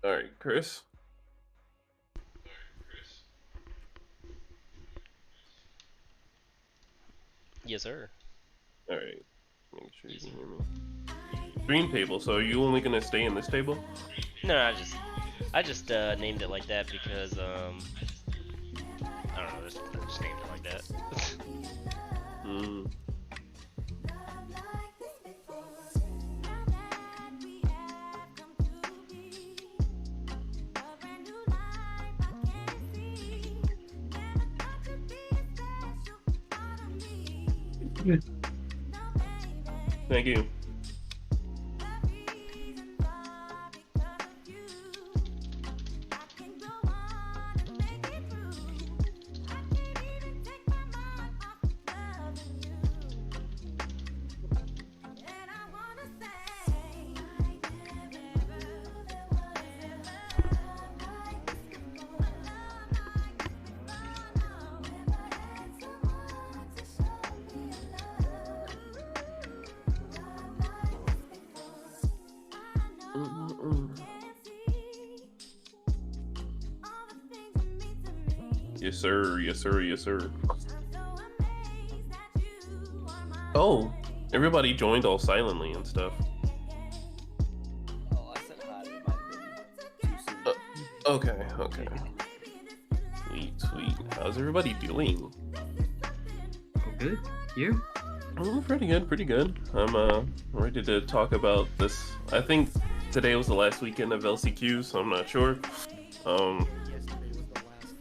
All right, Chris. Yes, sir. All right. Make sure you can hear me. Green table. So are you only gonna stay in this table? No, I just named it like that because I don't know, I just named it like that. Hmm. Thank you. Yes, sir. Yes, sir. Yes, sir. Oh, everybody joined all silently and stuff. Oh, I said hi. It might have been too soon. Okay, okay. Sweet, sweet. How's everybody doing? Good. You? Oh, pretty good, pretty good. I'm ready to talk about this. I think today was the last weekend of LCQ, so I'm not sure. Yesterday was the last.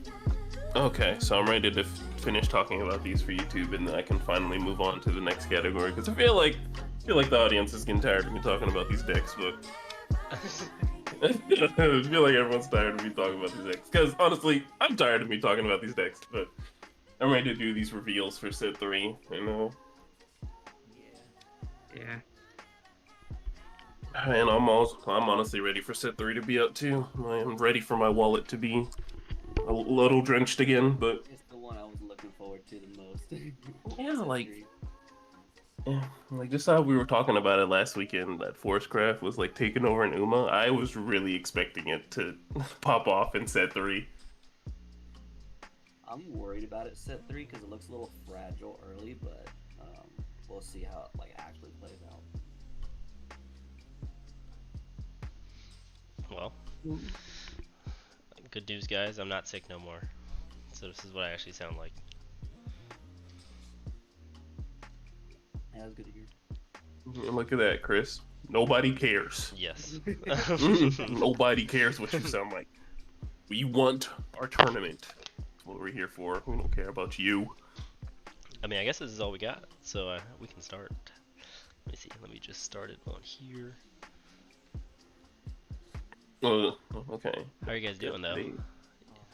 Okay, so I'm ready to finish talking about these for YouTube, and then I can finally move on to the next category. Because I feel like the audience is getting tired of me talking about these decks, but I feel like everyone's tired of me talking about these decks. Because honestly, I'm tired of me talking about these decks, but I'm ready to do these reveals for set 3, you know? Yeah. And I'm honestly ready for set 3 to be out too. I am ready for my wallet to be a little drenched again, but It's the one I was looking forward to the most. yeah, like just how we were talking about it last weekend, that Forestcraft was like taking over in Uma. I was really expecting it to pop off in set 3. I'm worried about it set 3 because it looks a little fragile early, but we'll see how it like actually plays out. Well, good news, guys. I'm not sick no more. So this is what I actually sound like. Yeah, that's good to hear. And look at that, Chris. Nobody cares. Yes. Nobody cares what you sound like. We want our tournament. That's what we're here for. We don't care about you. I mean, I guess this is all we got, so we can start. Let me see. Let me just start it on here. Okay. How are you guys doing, though?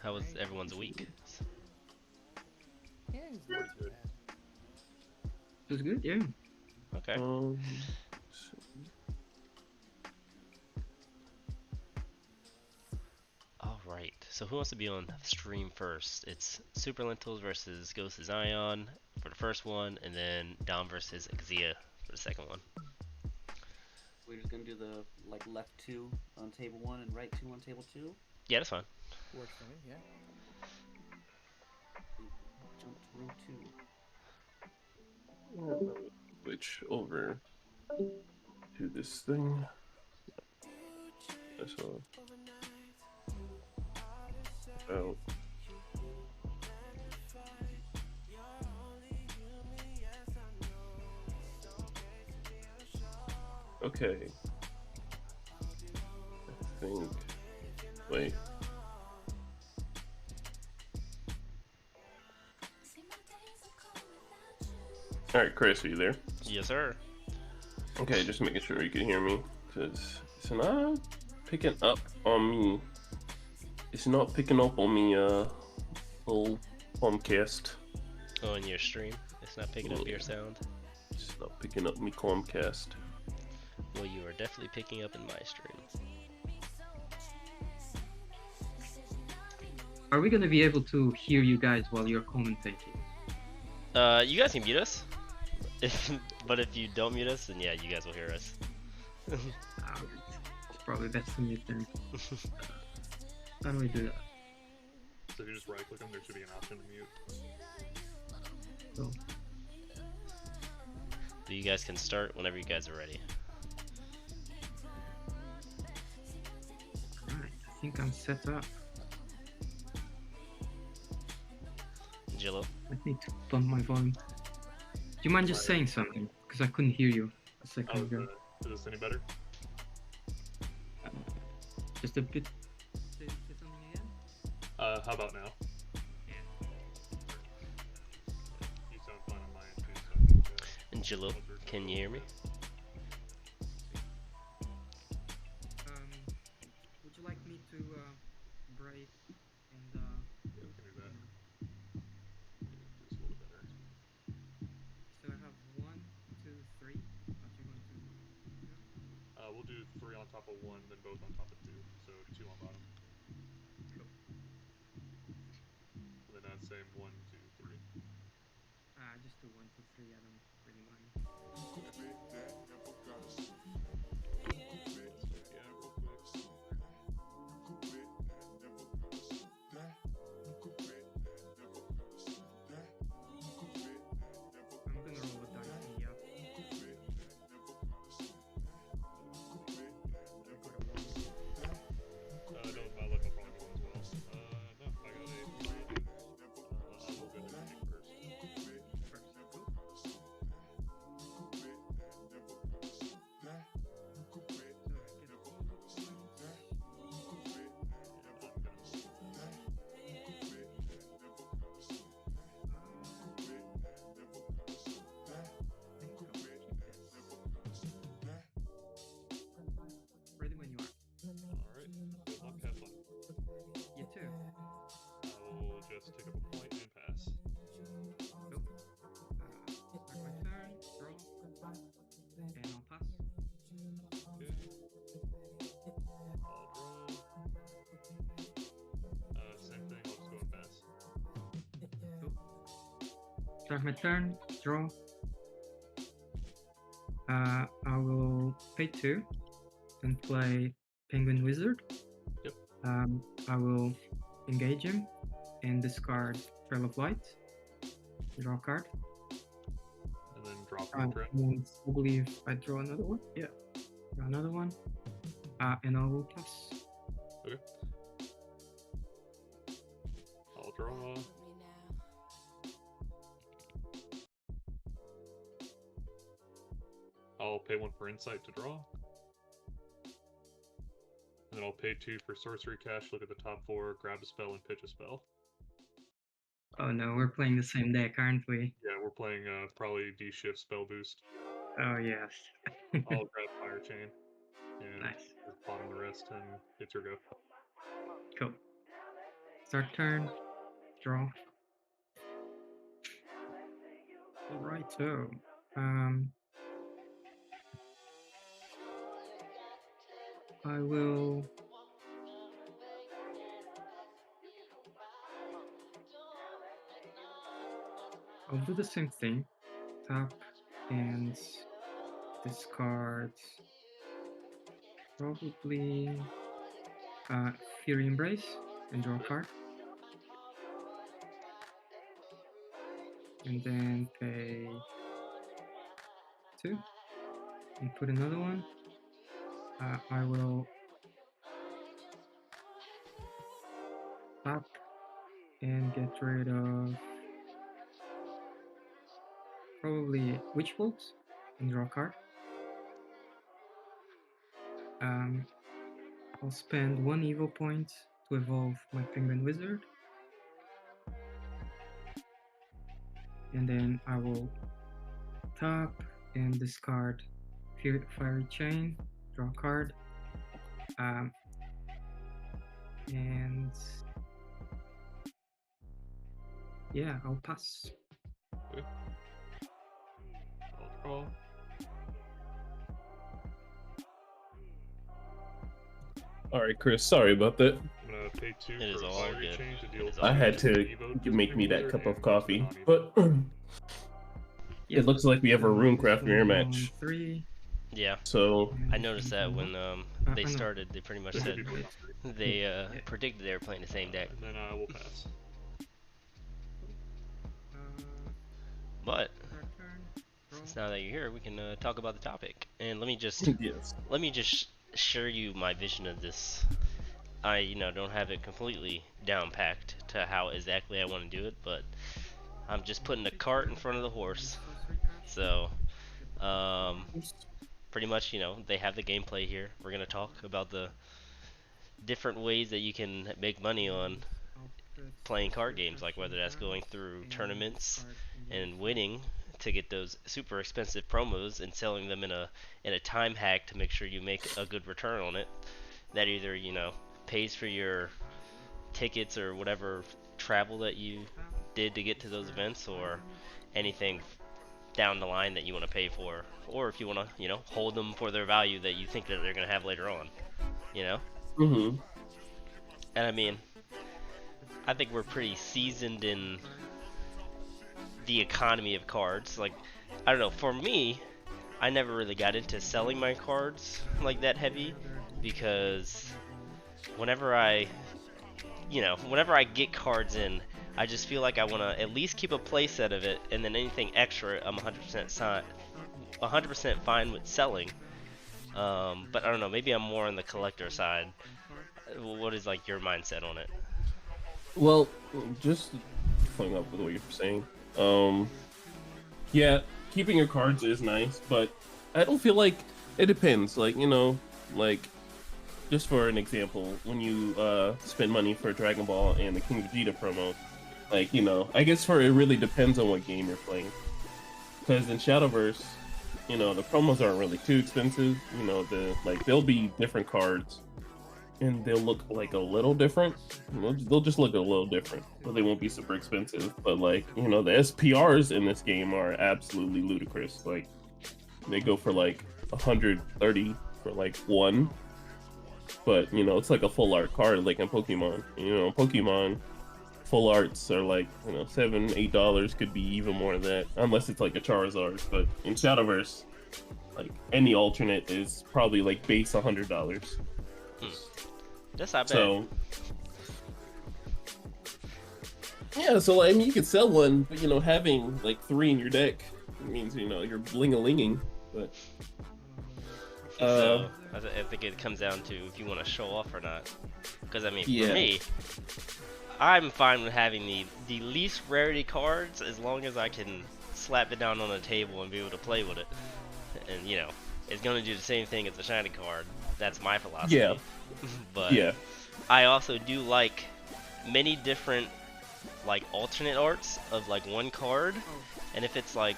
How was everyone's week? Yeah, it's not too bad. It was good, yeah. Okay. Alright, so who wants to be on stream first? It's Super Lentils versus Ghost of Zion for the first one, and then Dom versus Exia for the second one. We're just gonna do the like left 2 on table 1 and right 2 on table 2. Yeah, that's fine. Works for me, yeah. Jump to row 2. Switch over to this thing. So, oh. Okay. I think. Wait. Alright, Chris, are you there? Yes, sir. Okay, just making sure you can hear me. Because it's not picking up on me. It's not picking up on me, little Comcast. Oh, in your stream, it's not picking up your sound. It's not picking up me Comcast. Well, you are definitely picking up in my stream. Are we gonna be able to hear you guys while you're commentating? You guys can mute us. But if you don't mute us, then yeah, you guys will hear us. It's probably best to mute them. How do we do that? So if you just right click them, there should be an option to mute. So, But you guys can start whenever you guys are ready. alright, I think I'm set up. Jillo. I need to bump my volume. Do you mind just saying something? Because I couldn't hear you a second ago. Is this any better? Just a bit. How about now? Yeah. You sound fine on my end too, so I think, And Jillo, can you hear me? Would you like me to break and yeah, we can do that. Just a little better. so I have 1, 2, 3. What you want to do? We'll do 3 on top of 1, then both on top of 2. So 2 on bottom. Cool. And then same 1, 2, 3. Just do 1, 2, 3. I don't really mind. I'm gonna roll a dice and yeah. Don't look up on one as well. No, I got a 3. I will go to pick first. First, cool. Ready when you are. Alright, good luck, have fun. You too. I will just take up a point and pass. Cool. Start my turn, draw, and I'll pass. Okay. I'll draw. Same thing, I'll just go and pass. Cool. Start my turn, draw. I will pay 2 and play Penguin Wizard. Yep. I will engage him and discard Trail of Light. Draw a card. And then drop one threat. And I believe I draw another one. Yeah. Draw another one. And I will pass. Okay. I'll draw. I'll pay 1 for insight to draw. And then I'll pay 2 for sorcery cash, look at the top 4, grab a spell, and pitch a spell. Oh no, we're playing the same deck, aren't we? Yeah, we're playing probably D-Shift spell boost. Oh yes. I'll grab Fire Chain. And Nice. just bottom the rest, and it's your go. Cool. Start turn. Draw. Alright, so I will I'll do the same thing. Tap and discard probably Fury Embrace and draw a card. And then pay 2 and put another one. I will tap and get rid of probably Witch Bolt and draw a card. I'll spend 1 evil point to evolve my Penguin Wizard. And then I will tap and discard Fiery Chain, draw a card. And yeah, I'll pass. Okay. I'll draw. Alright, Chris, sorry about that. I'm gonna pay 2 It is for all Fiery good. Chain to It deal is 2 all I had damage to Evo make me that Wizard cup and of coffee, non-Evo. but it looks like we have a Runecraft mirror Only match. 3. Yeah, So I noticed that when they no. started, they pretty much said they predicted they were playing the same deck. And then we'll pass. But Start turn. Draw. since now that you're here, we can talk about the topic. And let me just yes. share you my vision of this. I don't have it completely down packed to how exactly I want to do it, but I'm just putting the cart in front of the horse. So pretty much they have the gameplay here. We're gonna talk about the different ways that you can make money on playing card games, like whether that's going through tournaments and winning to get those super expensive promos and selling them in a time hack to make sure you make a good return on it. That either pays for your tickets or whatever travel that you did to get to those events, or anything down the line that you want to pay for, or if you want to hold them for their value that you think that they're going to have later on. Mm-hmm. And I mean, I think we're pretty seasoned in the economy of cards. Like, I don't know, for me, I never really got into selling my cards like that heavy, because whenever I get cards in, I just feel like I want to at least keep a play set of it, and then anything extra I'm 100% fine with selling. But I don't know, maybe I'm more on the collector side. What is like your mindset on it? Well, just following up with what you're saying. Yeah, keeping your cards is nice, but I don't feel like it depends. Like, like just for an example, when you spend money for Dragon Ball and the King Vegeta promo, like, I guess it really depends on what game you're playing. Because in Shadowverse, the promos aren't really too expensive. There'll be different cards, and they'll look like a little different. They'll just look a little different, but they won't be super expensive. But the SPRs in this game are absolutely ludicrous. Like, they go for like 130 for like one. But it's like a full art card, like in Pokemon. Pokemon full arts are like $7-8, could be even more than that, unless it's like a Charizard. But in Shadowverse, like any alternate is probably like base $100. That's not bad. So yeah, so I mean, you could sell one, but having like 3 in your deck means you're bling-a-linging. But So I think it comes down to if you want to show off or not. Because I mean, for me, I'm fine with having the least rarity cards as long as I can slap it down on a table and be able to play with it. And it's gonna do the same thing as a shiny card. That's my philosophy. Yeah. But yeah, I also do like many different like alternate arts of like one card. And if it's like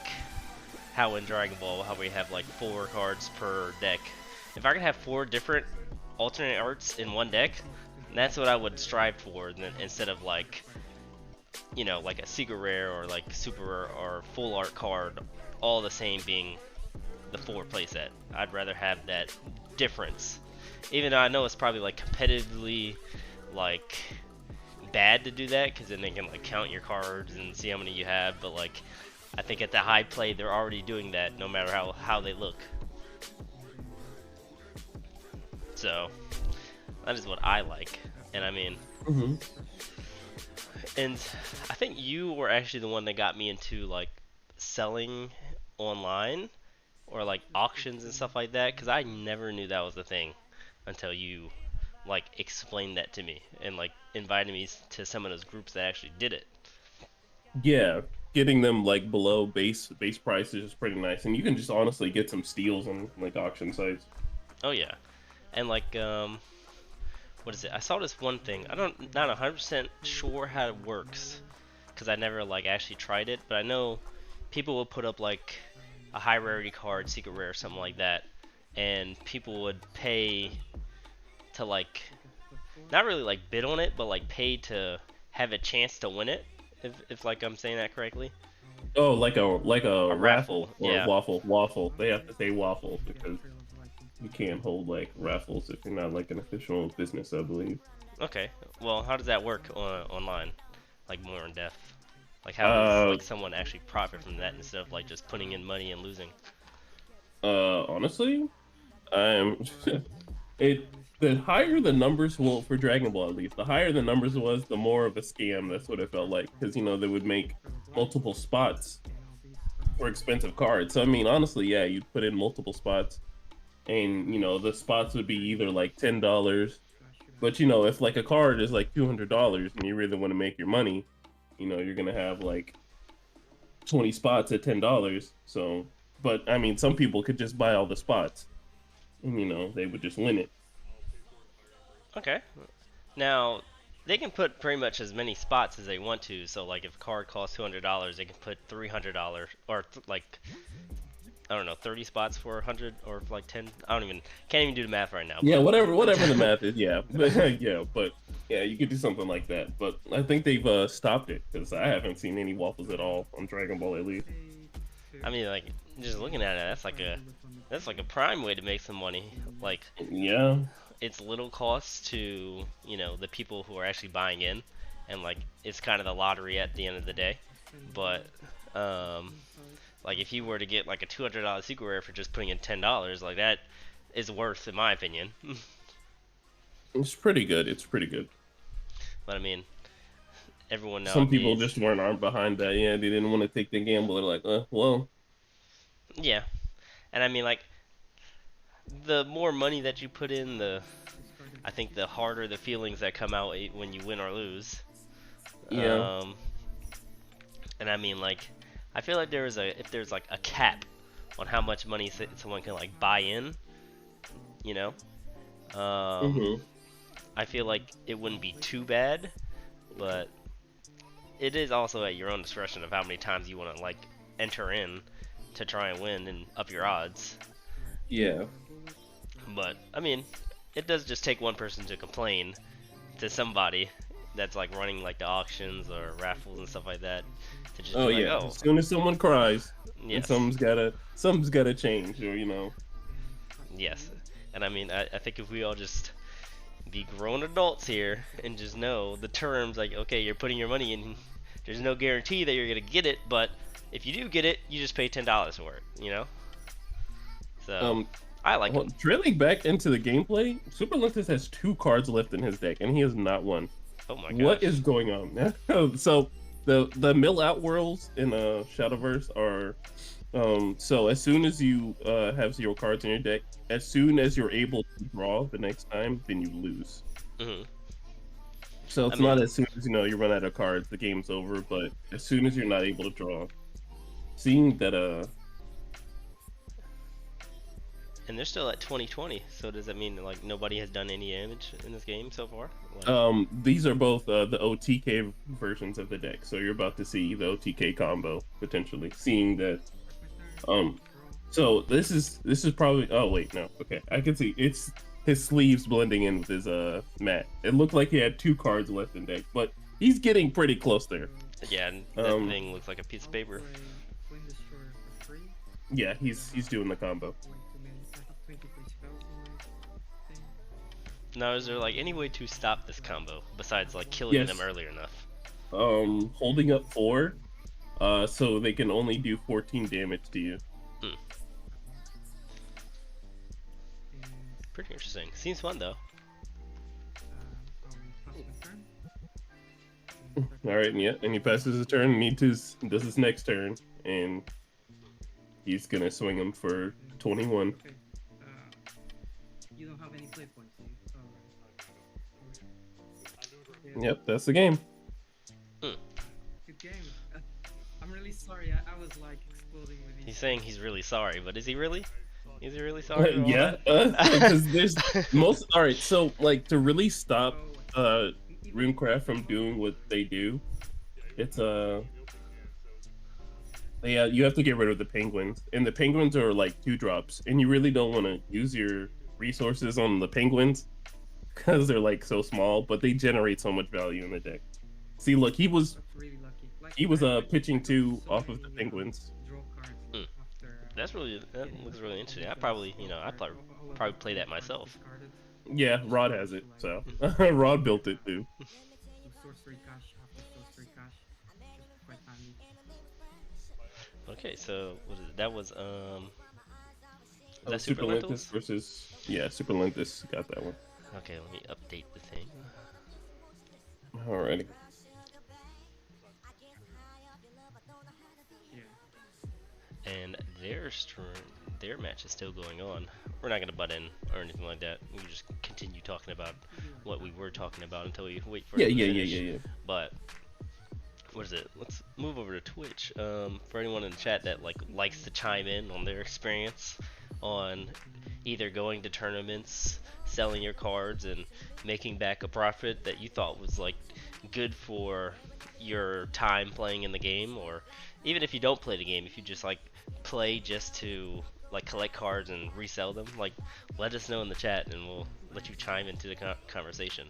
how in Dragon Ball, how we have like 4 cards per deck, if I could have 4 different alternate arts in one deck, that's what I would strive for, instead of like like a secret rare or like super rare or full art card all the same being the 4 playset. I'd rather have that difference, even though I know it's probably like competitively like bad to do that, because then they can like count your cards and see how many you have. But like, I think at the high play they're already doing that no matter how they look. So that is what I like. And I mean, and I think you were actually the one that got me into like selling online or like auctions and stuff like that, because I never knew that was a thing until you like explained that to me and like invited me to some of those groups that actually did it. Yeah, getting them like below base prices is pretty nice, and you can just honestly get some steals on like auction sites. Oh yeah, and like what is it? I saw this one thing. Not 100% sure how it works, because I never like actually tried it, but I know people will put up like a high rarity card, secret rare, something like that, and people would pay to like not really like bid on it, but like pay to have a chance to win it. If like I'm saying that correctly. Oh, like a raffle or yeah. waffle. They have to say waffle because you can't hold like raffles if you're not like an official business, I believe. Okay. Well, how does that work online? Like more in depth. Like how does like someone actually profit from that instead of like just putting in money and losing? Honestly, I'm it. The higher the numbers, well, for Dragon Ball at least, the higher the numbers was, the more of a scam. That's what it felt like, because they would make multiple spots for expensive cards. So I mean, honestly, yeah, you'd put in multiple spots, and the spots would be either like $10, but if like a card is like $200 and you really want to make your money, you're gonna have like 20 spots at $10. So, but I mean, some people could just buy all the spots, and they would just win it. Okay. Now, they can put pretty much as many spots as they want to. So, like, if a card costs $200, they can put $300 or like I don't know, 30 spots for 100 or like 10. I can't even do the math right now. Yeah, whatever the math is. Yeah, but yeah, you could do something like that. But I think they've stopped it because I haven't seen any waffles at all on Dragon Ball at least. I mean, like just looking at it, that's like a prime way to make some money. Like, yeah, it's little cost to the people who are actually buying in, and like it's kind of the lottery at the end of the day. But like if you were to get like a $200 secret rare for just putting in $10, like that is worth, in my opinion. It's pretty good. It's pretty good. But I mean, everyone nowadays. Some people just aren't behind that. Yeah, they didn't want to take the gamble. They're like, well. Yeah, and I mean, like, the more money that you put in, I think the harder the feelings that come out when you win or lose. Yeah. And I mean, like, I feel like if there's like a cap on how much money someone can like buy in, I feel like it wouldn't be too bad, but it is also at your own discretion of how many times you want to like enter in to try and win and up your odds. Yeah. But I mean, it does just take one person to complain to somebody that's like running like the auctions or raffles and stuff like that. To just Oh yeah. As soon as someone cries, yes. something's gotta change, or Yes, and I mean, I think if we all just be grown adults here and just know the terms, like, okay, you're putting your money in, there's no guarantee that you're gonna get it, but if you do get it, you just pay $10 for it, So I like it. Drilling back into the gameplay, Super Lintus has 2 cards left in his deck, and he has not won. Oh my gosh. What is going on? So the mill out worlds in Shadowverse are so as soon as you have 0 cards in your deck, as soon as you're able to draw the next time, then you lose. So it's not as soon as you run out of cards, the game's over, but as soon as you're not able to draw. Seeing that and they're still at 2020, so does that mean like nobody has done any damage in this game so far? Like... These are both the OTK versions of the deck, so you're about to see the OTK combo potentially. Seeing that, so this is probably. Oh wait, no, okay, I can see it's his sleeves blending in with his mat. It looked like he had 2 cards left in deck, but he's getting pretty close there. Yeah, and that thing looks like a piece of paper. Yeah, he's doing the combo. Now, is there like any way to stop this combo besides like killing them early enough? Holding up 4, so they can only do 14 damage to you. Pretty interesting. Seems fun though. All right, yeah, and he passes his turn, and he does his next turn, and he's gonna swing him for 21. Okay. You don't have any play points, do you? Yep, that's the game. Good game. I'm really sorry. I was like exploding with these. He's saying he's really sorry, but is he really? Is he really sorry? Yeah, because there's most. All right, so like to really stop RuneCraft from doing what they do, it's yeah, you have to get rid of the penguins, and the penguins are like 2-drops, and you really don't want to use your resources on the penguins because they're like so small, but they generate so much value in the deck. See, look, he was really lucky. Like, he was pitching 2 off of the penguins. That looks really interesting. I probably I'd probably play that myself. Yeah, Rod has it, so Rod built it too. quite handy. Okay, so what is it? That was is Oh, that Super Super Lentis Lentils? versus Super Lentis got that one. Okay, let me update the thing. Alrighty. Yeah. And their match is still going on. We're not gonna butt in or anything like that. We can just continue talking about what we were talking about until we wait for Yeah, it to yeah, finish. yeah, yeah, yeah. But what is it? Let's move over to Twitch. For anyone in the chat that likes to chime in on their experience on either going to tournaments, selling your cards, and making back a profit that you thought was like good for your time playing in the game, or even if you don't play the game, if you just like play just to like collect cards and resell them, like let us know in the chat and we'll let you chime into the conversation.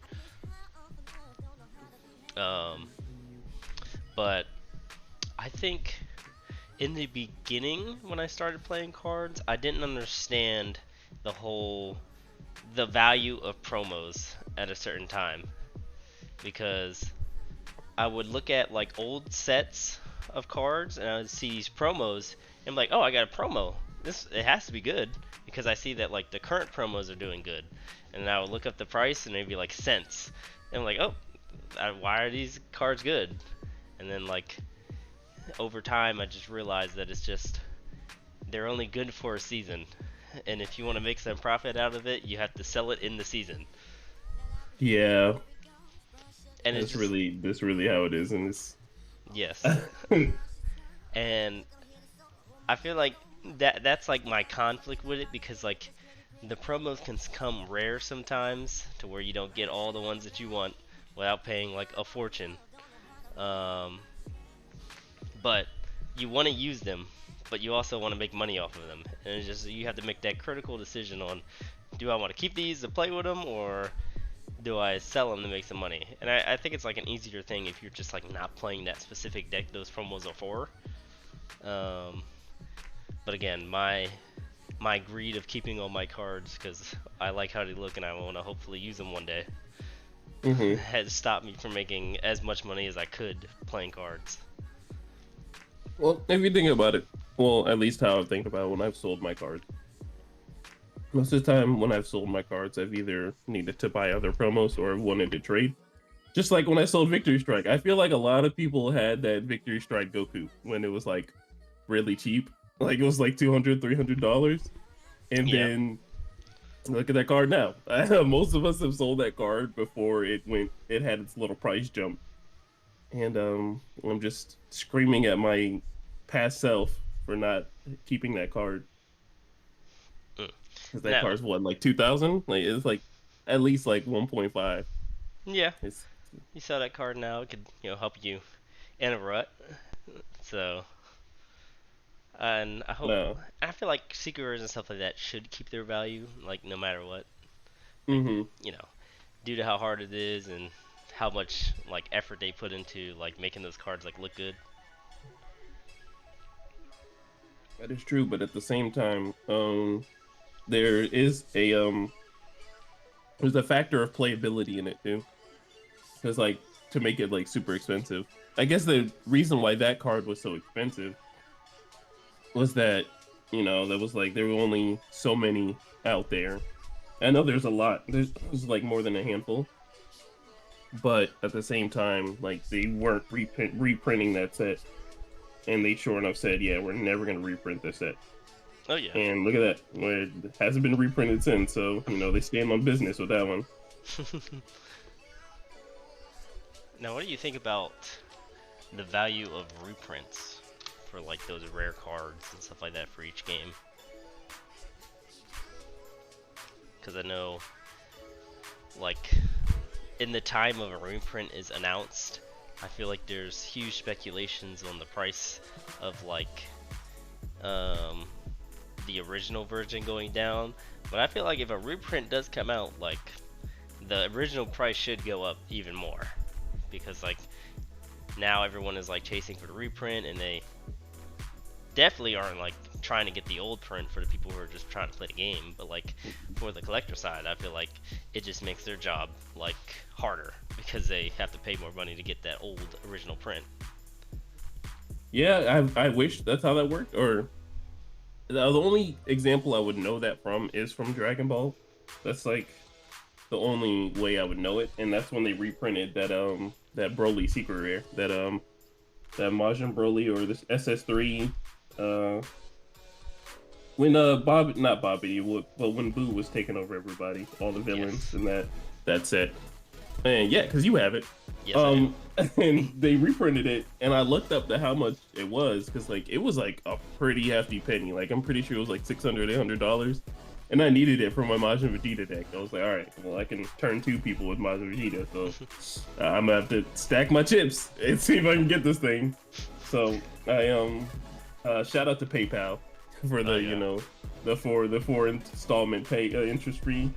But I think in the beginning when I started playing cards, I didn't understand the value of promos at a certain time, because I would look at like old sets of cards and I would see these promos and I'm like, oh, I got a promo. It has to be good because I see that like the current promos are doing good, and I would look up the price and it'd be like cents, and I'm like, oh, why are these cards good? And then like over time I just realized that it's just they're only good for a season, and if you want to make some profit out of it, you have to sell it in the season. Yeah, And it's just that's really how it is in this. yes. And I feel like that's like my conflict with it, because like the promos can come rare sometimes to where you don't get all the ones that you want without paying like a fortune. Um, but you want to use them, but you also want to make money off of them, and it's just you have to make that critical decision on, do I want to keep these to play with them, or do I sell them to make some money? And I think it's like an easier thing if you're just like not playing that specific deck those promos are for. But again, my greed of keeping all my cards because I like how they look and I want to hopefully use them one day Mm-hmm. has stopped me from making as much money as I could playing cards. Well, if you think about it, well, at least how I think about it when I've sold my cards. Most of the time when I've sold my cards, I've either needed to buy other promos or I've wanted to trade. Just like when I sold Victory Strike, I feel like a lot of people had that Victory Strike Goku when it was like really cheap. Like it was like $200, $300. And Yeah. then look at that card now. Most of us have sold that card before it had its little price jump. And I'm just screaming at my past self for not keeping that card. Because that Now, card's what, like 2,000? Like it's like at least like 1.5. yeah, It's you sell that card now, it could help you in a rut. So, and no. I feel like secret rares and stuff like that should keep their value, like no matter what. Mm-hmm. Due to how hard it is and how much like effort they put into like making those cards like look good. That is true, but at the same time, there is there's a factor of playability in it too. Because like to make it like super expensive. I guess the reason why that card was so expensive was that, that was like there were only so many out there. I know there's a lot. There's like more than a handful. But at the same time, like they weren't reprinting that set. And they sure enough said, yeah, we're never going to reprint this set. Oh yeah. And look at that. Well, it hasn't been reprinted since, so, they stand on business with that one. Now, what do you think about the value of reprints for like those rare cards and stuff like that for each game? Because I know, like, in the time of a reprint is announced, I feel like there's huge speculations on the price of like the original version going down. But I feel like if a reprint does come out, like the original price should go up even more, because like now everyone is like chasing for the reprint, and they definitely aren't like trying to get the old print for the people who are just trying to play the game. But like for the collector side, I feel like it just makes their job like harder because they have to pay more money to get that old original print. Yeah, I wish that's how that worked. Or the only example I would know that from is from Dragon Ball. That's like the only way I would know it, and that's when they reprinted that Broly secret rare, that Majin Broly or this SS3, when Bob not Bobby, but when Boo was taking over everybody, all the villains Yes. and that set. And yeah, because you have it. Yes, I do. And they reprinted it, and I looked up to how much it was, because like it was like a pretty hefty penny. Like I'm pretty sure it was like $600-800, and I needed it for my Majin Vegeta deck. I was like, all right, well I can turn 2 people with Majin Vegeta, so I'm gonna have to stack my chips and see if I can get this thing. So I shout out to PayPal for the yeah. you know the four installment pay interest free.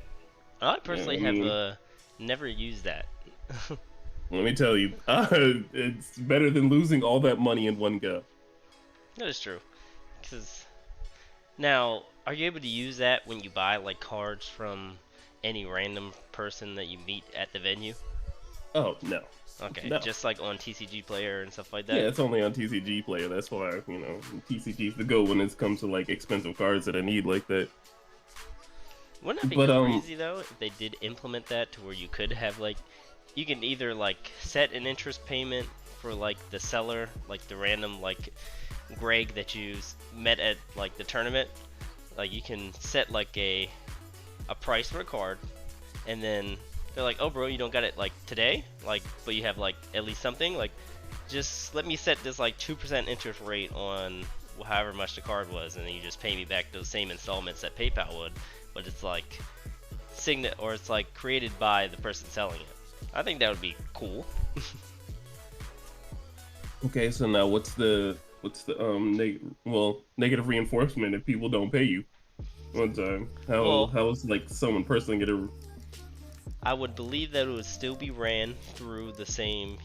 I personally I mean, have never used that. Let me tell you, it's better than losing all that money in one go. That is true. Because now, are you able to use that when you buy like cards from any random person that you meet at the venue? Oh no. Okay, No. just like on TCG Player and stuff like that. Yeah, it's only on TCG Player. That's why TCG's the go when it comes to like expensive cards that I need like that. Wouldn't that be But, crazy though if they did implement that to where you could have like, you can either like set an interest payment for like the seller, like the random like Greg that you met at like the tournament, like you can set like a price for a card, and then they're like, oh bro, you don't got it like today, like, but you have like at least something, like just let me set this like 2% interest rate on however much the card was, and then you just pay me back those same installments that PayPal would, but it's like it's like created by the person selling it. I think that would be cool. Okay, so now what's the negative reinforcement if people don't pay you one time? How is like someone personally gonna? I would believe that it would still be ran through the same,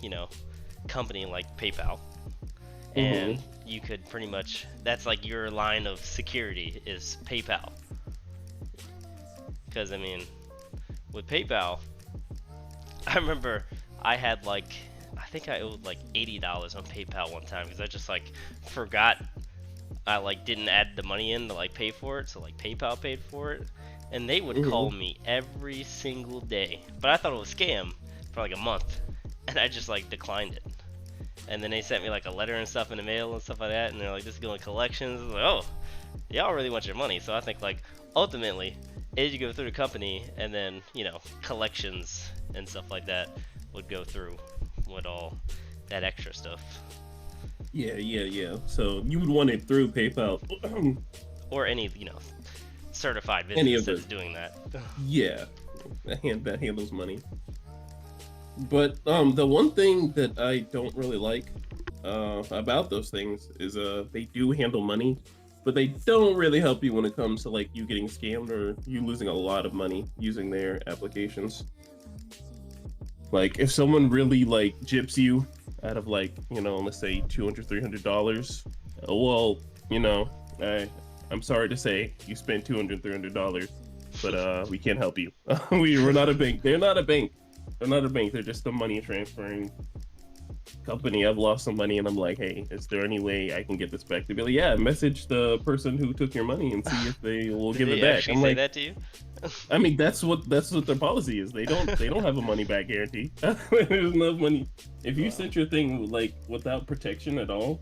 company like PayPal. And you could pretty much, that's like your line of security is PayPal. Because, I mean, with PayPal, I remember I had like, I think I owed like $80 on PayPal one time because I just like forgot. I like didn't add the money in to like pay for it, so like PayPal paid for it. And they would call me every single day. But I thought it was a scam for like a month. And I just like declined it. And then they sent me like a letter and stuff in the mail and stuff like that. And they're like, this is going to collections. I was like, oh, y'all really want your money. So I think like ultimately, it would go through the company, and then, collections and stuff like that would go through with all that extra stuff. Yeah. So you would want it through PayPal. Or any, certified Any business of that's doing that. Yeah, that handles money. But the one thing that I don't really like about those things is they do handle money, but they don't really help you when it comes to like you getting scammed or you losing a lot of money using their applications. Like if someone really like gyps you out of like, let's say $200-300, well, I'm sorry to say you spent $200-300, but we can't help you. We're not a bank. They're not a bank. They're not a bank. They're just a money transferring company. I've lost some money and I'm like, hey, is there any way I can get this back? To be like, yeah, message the person who took your money and see if they will give it back. I'm like, that to you? I mean, that's what their policy is. They don't have a money back guarantee. There's no money. If you sent your thing like without protection at all,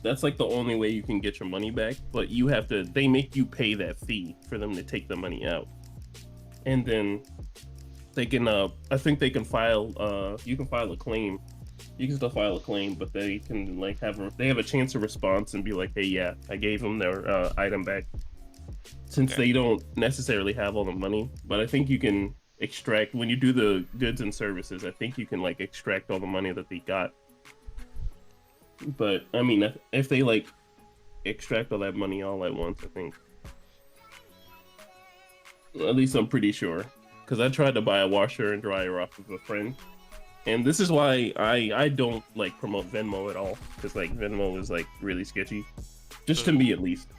that's like the only way you can get your money back. But they make you pay that fee for them to take the money out, and then they can I think they can file you can file a claim. You can still file a claim, but they can like have a chance of response and be like, hey, yeah, I gave them their item back, since they don't necessarily have all the money. But I think you can extract, when you do the goods and services, I think you can like extract all the money that they got. But I mean, if they like extract all that money all at once, I think, at least I'm pretty sure, because I tried to buy a washer and dryer off of a friend, and this is why I don't like promote Venmo at all, because like Venmo is like really sketchy, just to me at least.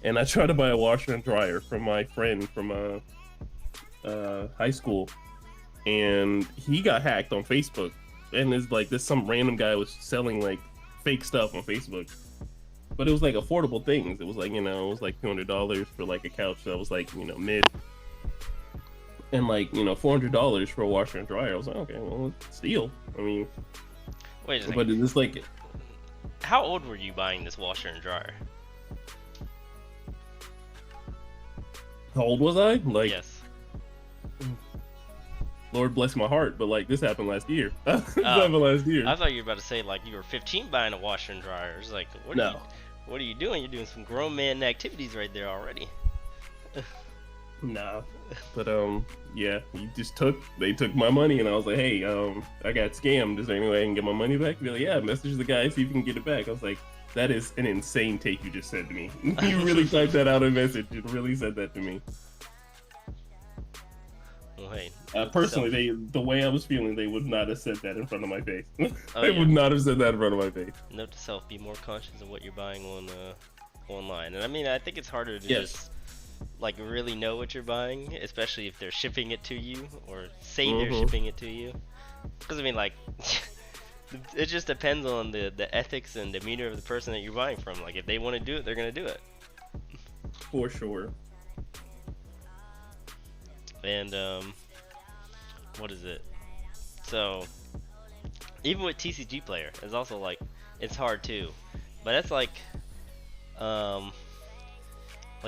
And I tried to buy a washer and dryer from my friend from high school, and he got hacked on Facebook, and it's like some random guy was selling like fake stuff on Facebook. But it was like affordable things. It was like, it was like $200 for like a couch that was like, mid. And like, $400 for a washer and dryer. I was like, okay, well, it's a steal. I mean, Wait a second. but it's like, How old were you buying this washer and dryer? how old was I? Like, Yes. Lord bless my heart, but like this happened last year. This Oh. happened last year. I thut you were about to say like you were 15 buying a washer and dryer. It's like, No. What are you doing? You're doing some grown man activities right there already. Nah. But yeah, they took my money, and I was like, hey, I got scammed. Is there any way I can get my money back? They're like, yeah, message the guy, see if you can get it back. I was like, that is an insane take you just said to me. You really typed that out in a message. You really said that to me. Well, hey. Personally, the way I was feeling, they would not have said that in front of my face. Oh, They yeah. would not have said that in front of my face. Note to self: be more conscious of what you're buying on online. And I mean, I think it's harder to Yes. just like really know what you're buying, especially if they're shipping it to you or say they're shipping it to you. Because I mean, like, it just depends on the ethics and demeanor of the person that you're buying from. Like, if they want to do it, they're gonna do it. For sure. And what is it? So even with TCG player, it's also like it's hard too. But that's like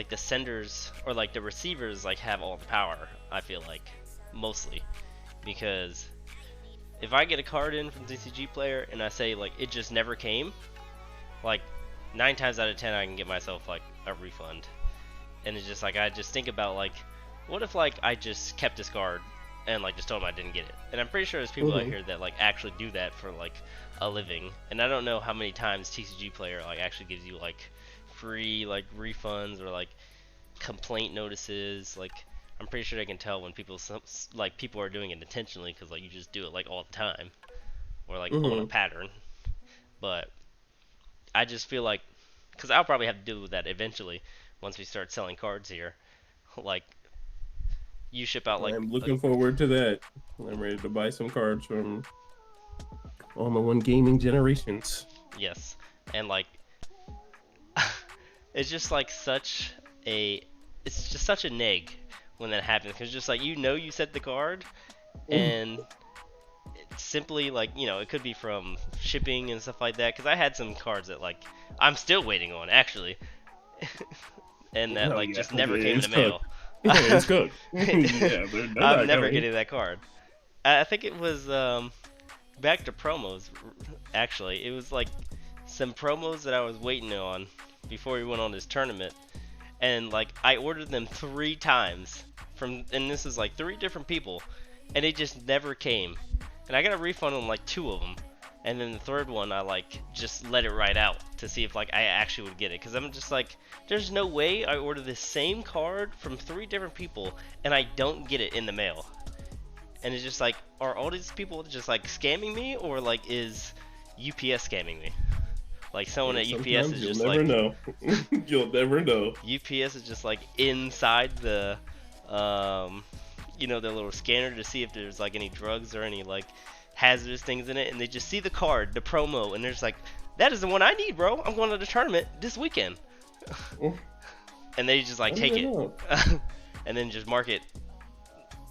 the senders or like the receivers like have all the power, I feel like, mostly. Because if I get a card in from TCG player and I say like it just never came, like 9 times out of 10 I can get myself like a refund. And it's just like I just think about like, what if like I just kept this card and like just told them I didn't get it? And I'm pretty sure there's people out here that like actually do that for like a living. And I don't know how many times TCG player like actually gives you like free like refunds or like complaint notices. Like I'm pretty sure they can tell when people people are doing it intentionally, because like you just do it like all the time or like on a pattern. But I just feel like, because I'll probably have to deal with that eventually once we start selling cards here. Like, you ship out like. I'm looking forward to that. I'm ready to buy some cards from all the one gaming generations. Yes, and like, it's just like it's just such a neg when that happens, because just like you set the card, and it's simply like it could be from shipping and stuff like that. Because I had some cards that like I'm still waiting on actually. And that like just never came in the mail. Yeah, it's good. Yeah, they're I'm never getting that card. I think it was back to promos. Actually, it was like some promos that I was waiting on before we went on this tournament, and like I ordered them 3 times and this is like 3 different people, and it just never came. And I got a refund on like 2 of them. And then the 3rd one, I like just let it ride out to see if like I actually would get it, because I'm just like, there's no way I order the same card from 3 different people and I don't get it in the mail. And it's just like, are all these people just like scamming me, or like is UPS scamming me? Like someone at UPS is just like, you'll never know. You'll never know. UPS is just like inside the their little scanner to see if there's like any drugs or any like hazardous things in it, and they just see the card, the promo, and they're just like, that is the one I need, bro. I'm going to the tournament this weekend. And they just like take it and then just mark it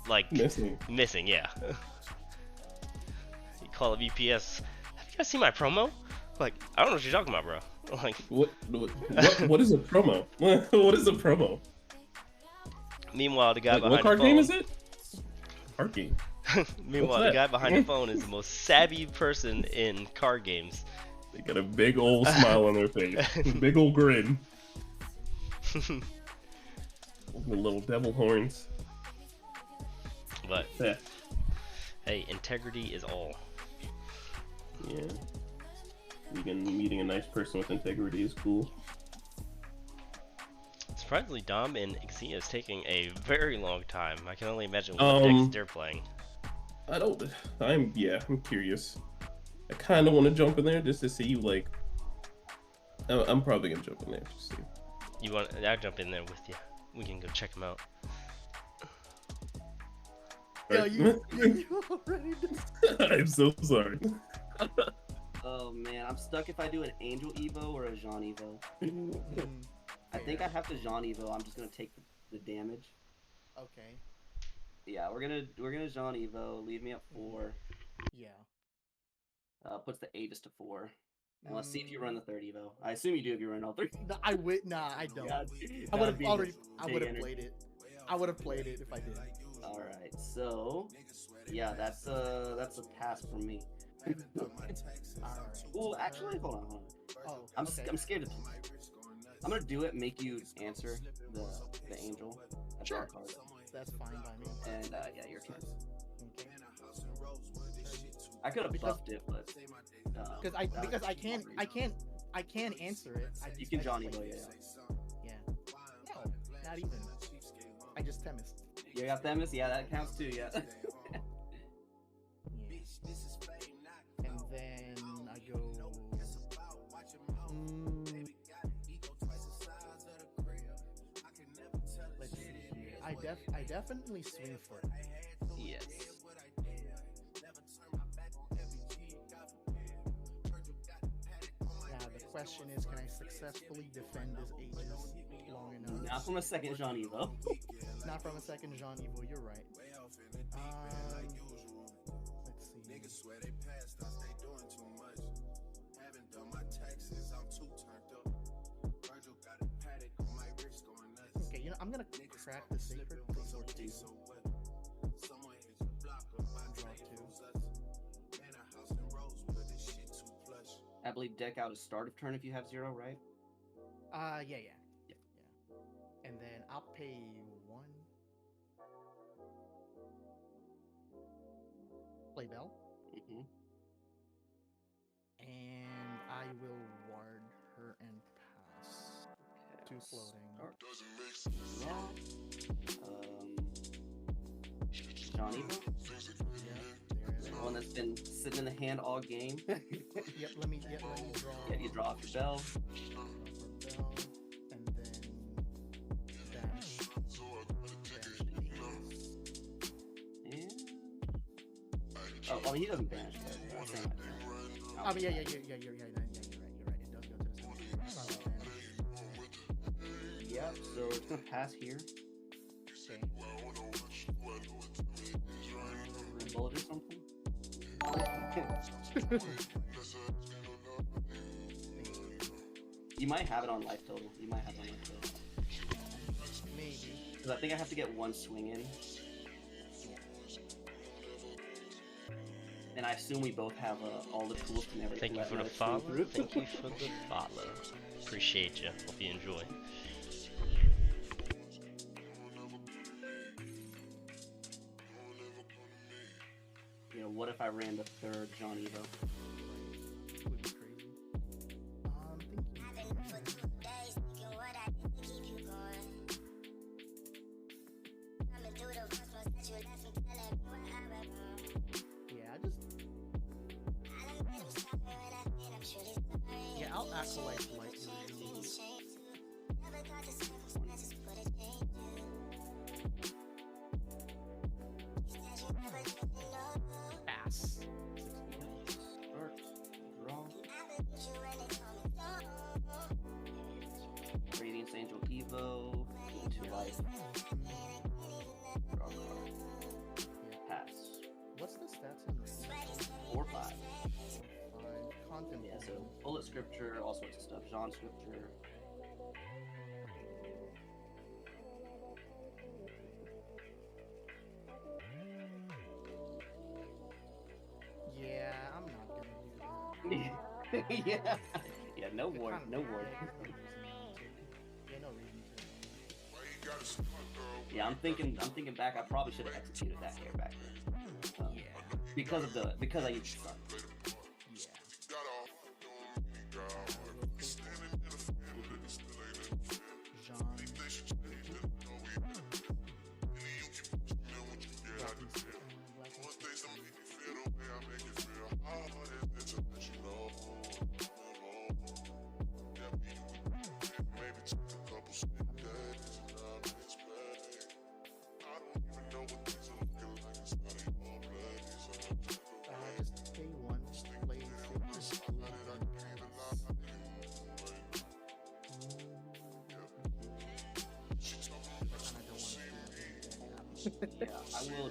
like missing. Yeah. You call up UPS, have you guys seen my promo? Like, I don't know what you're talking about, bro. Like, what is a promo? What is a promo? Meanwhile, the guy behind what card the phone, game is it? Card game. Meanwhile, the guy behind the phone is the most savvy person in card games. They got a big old smile on their face. Big old grin. The little devil horns. But, Yeah. hey, integrity is all. Yeah. Meeting a nice person with integrity is cool. Surprisingly, Dom and Xenia is taking a very long time. I can only imagine what decks they're playing. I'm curious. I kind of want to jump in there just to see, like, I'm probably gonna jump in there just to see. I'll jump in there with you. We can go check them out. Yeah, Right. you already did. I'm so sorry. Oh man, I'm stuck if I do an Angel Evo or a Jean Evo. I think I have to Jean Evo. I'm just gonna take the damage. Okay. Yeah, we're gonna Jean Evo. Leave me at 4. Yeah. Puts the Avis to 4. And let's see if you run the third Evo. I assume you do if you run all 3. No, I would. Nah, I don't. God, I would that'd have be already. just I big would have energy. played it. I would have played it if I did. All right, so yeah, that's a pass for me. Okay. All right. Oh, actually, hold on. Oh, I'm okay. I'm scared to. I'm gonna do it. Make you answer the angel. That's Sure. our card. That's fine by me. And yeah, your turn. Okay. I could have Because- buffed it, but Because I can answer it. You can I just Johnny played Boy, it. Yeah. No, not even. I just Themis. You got Themis? Yeah, that counts too. Yeah. Yeah. And then I go. Let's see here. I definitely swing foot. Yes. Now the question is, can I successfully defend this Aegis long enough? Not from a second Jean Evo. Not from a second Jean Evo. You're right. Let's see. Okay, you know, I'm gonna crack the sacred for 2. Draw 2. I believe deck out is start of turn if you have 0, right? Yeah. Yeah. And then I'll pay 1. Play Bell. Mm-hmm. And I will ward her and pass. 2 floating. Jean Evo? Yeah, there it is. The one that's been sitting in the hand all game. Yep, let me draw. Yeah, you draw off your bell. For Bell, and then dash. And... Oh, he doesn't banish, but I'm saying Oh, but yeah, you're right. You're right. It does go to the stomach. I thought it was damage. Yep, so it's gonna pass here. Okay. Bullet or something? You might have it on life total. Maybe. Because I think I have to get 1 swing in. And I assume we both have all the tools to never Thank you let for the another swing follow. through. Thank you for the follow. Appreciate you. Hope you enjoy. You know, what if I ran the third Jean Evo? Would be crazy. Yeah, I'll acolyte like usually. Pass. Start, draw. Radiance Angel Evo, into life. Draw card. Pass. What's the stats on Radiant? 4, 5. 5. Contemplate. Yeah, so bullet scripture, all sorts of stuff. Jean scripture. Yeah, I'm not gonna do that. Yeah. Yeah, no It ward, kinda- no ward. Yeah, no reason to. Yeah, I'm thinking back, I probably should have executed that hair back then. Yeah. Because I used to suck. Yeah. Just pay 1 will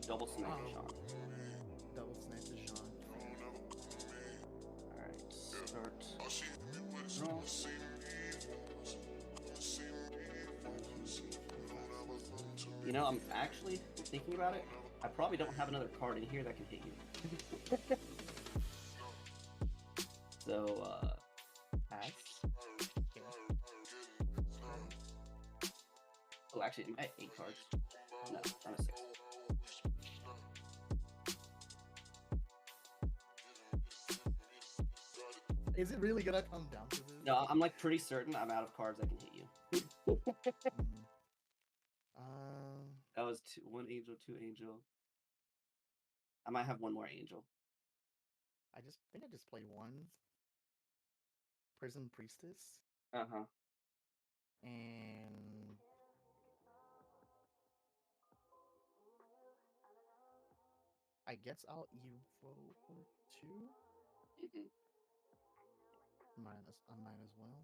double snipe Sean. Double snipe to Sean. Alright, start. Draw. You know, I'm actually thinking about it. I probably don't have another card in here that can hit you. So, pass. Okay. Oh, actually, I have 8 cards. No, I'm a 6. Is it really gonna come down to this? No, I'm like pretty certain I'm out of cards that can hit you. That was 1 angel, 2 angel. I might have 1 more angel. I think I just played 1. Prison Priestess. Uh-huh. And I guess I'll evo 2. I might as well.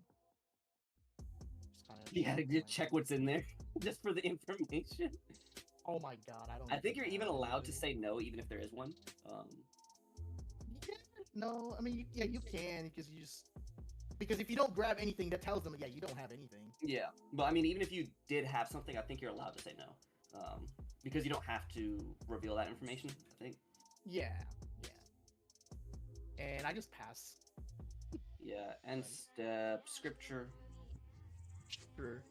Just kinda You gotta check just my check what's in there, just for the information. Oh my god, I don't. I think you're have even allowed to anything. say no, even if there is one. Yeah, no, I mean, yeah, you can because if you don't grab anything, that tells them, yeah, you don't have anything. Yeah, but I mean, even if you did have something, I think you're allowed to say no, because you don't have to reveal that information. I think. Yeah. And I just pass. Yeah, end step, scripture. Sure.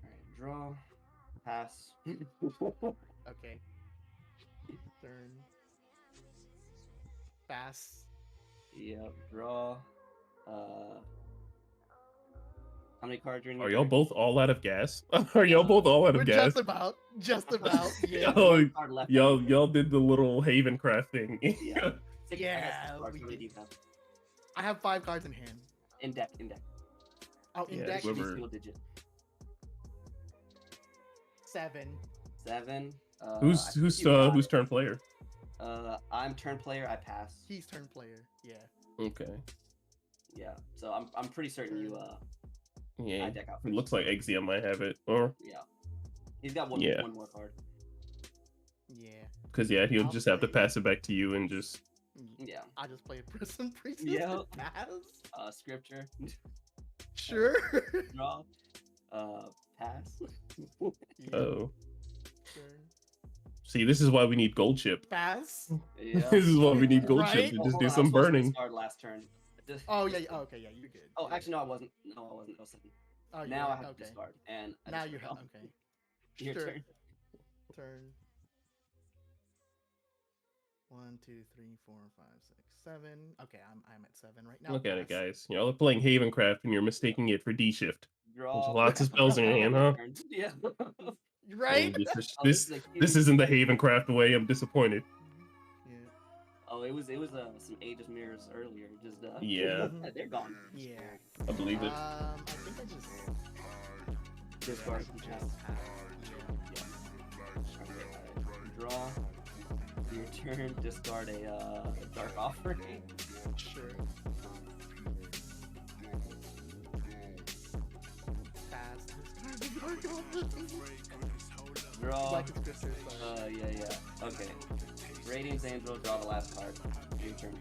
Alright, draw, pass. Okay. Turn. Pass. Yep, draw. How many cards are in your Are y'all deck? both all out of gas? Are y'all both all out We're of gas? just about, yeah. Oh, One card left. y'all did the little Haven craft thing. Yeah. Six, Yeah, I got 6 cards. we How many did. do you have? I have 5 cards in hand. In deck. Oh, in Yeah, deck, Should be whoever- single digit. 7. 7. I Who's think you got it. turn player? I'm turn player. I pass. He's turn player. Yeah. Okay. Yeah. So I'm pretty certain you Yeah. I deck out It first. looks like Exia might have it, or Yeah. He's got one more card. Yeah. because yeah, he'll I'll just have to play- pass it back to you and just. Yeah. I just played Prison Priestess. Yeah. Pass. Scripture. Sure. Draw. Pass. Yeah, Oh, turn. see, this is why we need gold chip. Pass. Yeah. This is why we need gold Right? chip to Oh, just hold do on, I some was supposed to burning. discard last turn. Oh yeah. Oh, okay. Yeah, you're good. Oh, Yeah. actually, no, I wasn't. No, I wasn't. I was second. Oh, you're Now I right, have okay. to discard, and I Now discard. you have. Okay. Your Sure. turn. Turn. 1, 2, 3, 4, 5, 6, 7. Okay, I'm at 7 right now. Look at it, Pass. guys. Y'all are playing Havencraft and you're mistaking it for D shift. Draw. There's lots of spells in your hand, huh? Yeah. Right? Oh, this Oh, this is a this huge- isn't the Havencraft way. I'm disappointed. Yeah. Oh, it was some Aegis mirrors earlier. Just Yeah. they're gone. Yeah. I believe it. I think I just Discard. just Pass. pass. Draw. Your turn. Discard a dark offering. Sure. Pass. Draw. Black and Scripture, sorry. Yeah. Okay. Radiance Angel. Draw the last card. Your turn.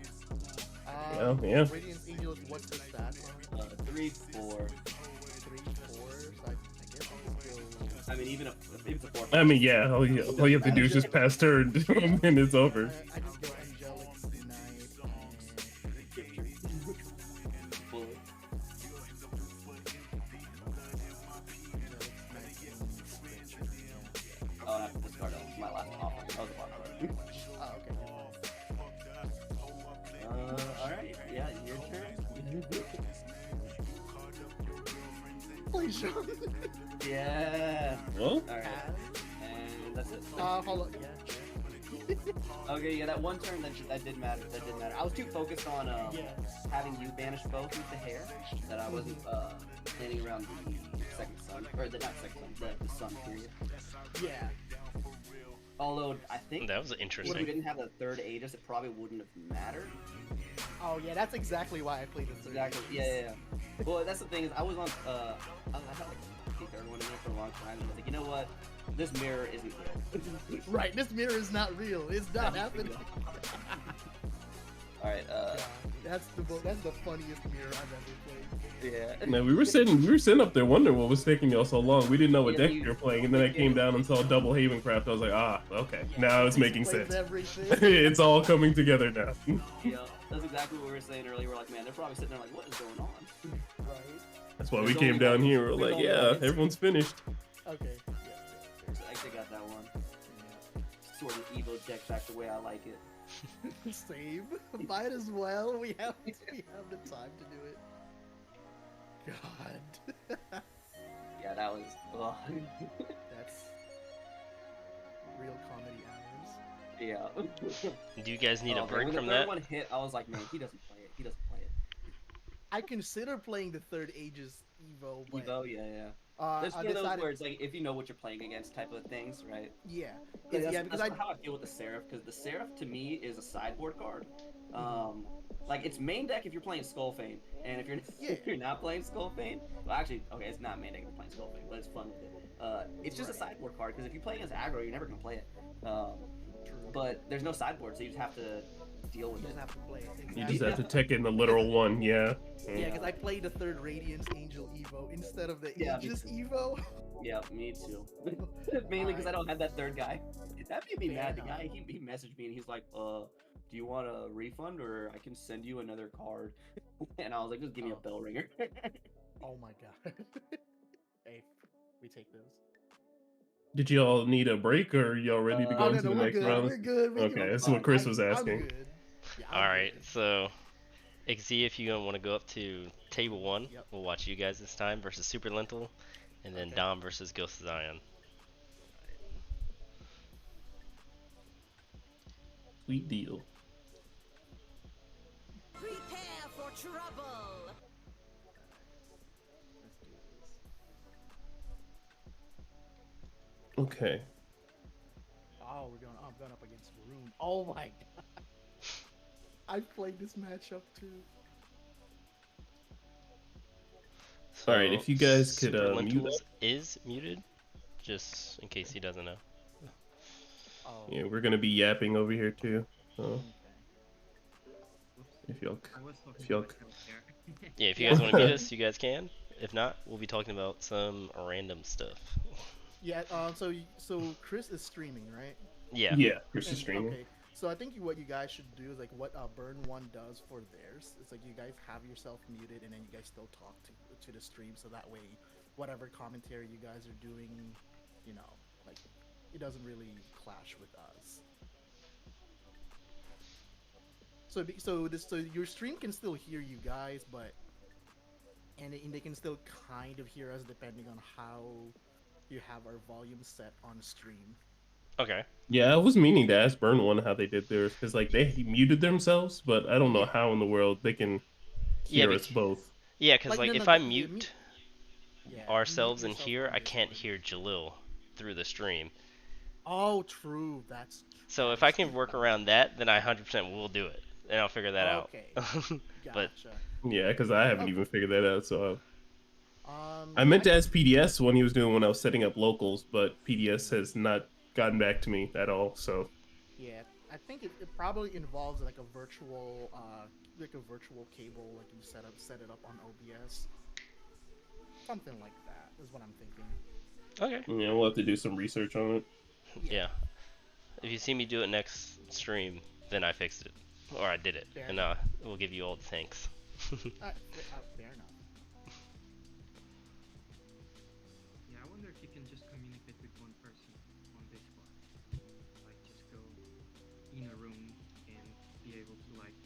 Yeah. Radiance Angel is what's the stats on it? 3, 4. 3, 4. So I guess I'll just go. I mean, even if it's a 4. I mean, yeah. All you have to do is just pass turn and it's over. I just go Angelic Knight Bullet. Oh, I have to discard it. My last offering. That was a block card. Oh, okay. Alright. Yeah, your turn. Please, Sean. Yeah. Well, Alright. And that's it. Hold on. Yeah. Okay, yeah, that one turn that did matter. That did matter. I was too focused on having you banish both with the hair that I wasn't planning around the second sun, or the not second sun, the sun period. Yeah. Although I think That was if we interesting. didn't have the third Aegis, it probably wouldn't have mattered. Oh yeah, that's exactly why I played this. Exactly. Yeah. Well, that's the thing is I was on. I had like the third one in there for a long time. And I was like, you know what? This mirror isn't real. Right, this mirror is not real. It's not happening. All right. That's the funniest mirror I've ever played. Yeah. Now we were sitting up there wondering what was taking y'all so long. We didn't know what Yeah, deck you were playing, and then I came down and saw Double Havencraft. I was like, ah, okay, now it's making Explains sense. everything. It's all coming together now. Yeah, that's exactly what we were saying earlier. We're like, man, they're probably sitting there like, what is going on? Right. That's why we There's came only down like- here. We're there's like, only yeah, like- everyone's finished. Okay. So I actually got that one. Sort of Evo deck back the way I like it. Yeah. Same. Might as well. We have the time to do it. God. Yeah, that was. Ugh. That's real comedy hours. Yeah. Do you guys need a Oh, break when from the third that? one hit, I was like, man, he doesn't play it. He doesn't play it. I consider playing the Third Aegis Evo, but Evo, yeah. There's I one of those decided, where it's like if you know what you're playing against type of things, right? yeah, That's because I how I feel with the Seraph, because the Seraph to me is a sideboard card. Like it's main deck if you're playing Skullfane, and if you're if you're not playing Skullfane, well actually, okay, it's not main deck if you're playing Skullfane, but it's fun with it. It's just a sideboard card because if you play against aggro, you're never gonna play it. But there's no sideboard, so you just have to deal with you it. just have to play it. You Exactly. just have to take it in the literal one, yeah. Yeah, because I played the Third Radiance Angel Evo instead of the Yeah, me Aegis too. Evo. Yeah, me too. Mainly because I don't have that third guy. That made me mad. The guy he messaged me and he's like, do you want a refund or I can send you another card? And I was like, just give me a bell ringer. Oh my god. Hey, we take those. Did y'all need a break or y'all ready to go Oh no, into no, the we're next good. round? We're good. Okay, that's what Chris was I'm asking. good. Yeah, I'm All right, good. so XZ, if you want to go up to table one, Yep. we'll watch you guys this time versus Super Lentil, and then Okay. Dom versus Ghost of Zion. Sweet deal. Prepare for trouble. Let's do this. Okay. Oh, I'm going up against Rune. Oh my god. I played this matchup too. So, Alright, if you guys could, Super mute Lentils is muted, just in case he doesn't know. Oh. Yeah, we're gonna be yapping over here too. So Okay. if y'all, I was talking if y'all, to myself there. Yeah, if you guys want to mute us, you guys can. If not, we'll be talking about some random stuff. Yeah. So Chris is streaming, right? Yeah. yeah, Chris is And- streaming. Okay. So I think what you guys should do is like what Burn One does for theirs. It's like you guys have yourself muted and then you guys still talk to the stream, so that way, whatever commentary you guys are doing, you know, like it doesn't really clash with us. So your stream can still hear you guys, but and they can still kind of hear us depending on how you have our volume set on stream. Okay. Yeah, I was meaning to ask Burn One how they did theirs because like they muted themselves, but I don't know Yeah. how in the world they can Yeah, hear us both. Yeah, because Like, like no, if no, I yeah, mute Yeah, ourselves mute in yourself here, on I can't Discord. hear Jalil through the stream. Oh, true. That's So that if I is can true. work around that, then I 100% will do it, and I'll figure that Okay. out. But Gotcha. Yeah, because I haven't Okay. even figured that out. So I Yeah, meant to ask PDS when he was doing when I was setting up locals, but PDS has not gotten back to me at all. So Yeah, I think it probably involves like a virtual cable, like you set it up on OBS, something like that is what I'm thinking. okay. yeah, we'll have to do some research on it. Yeah. If you see me do it next stream, then I fixed it, or I did it, Fair and we'll give you all the thanks. Fair enough. Yeah, I wonder if you can just communicate with one person on Discord. Like, just go in a room and be able to, like,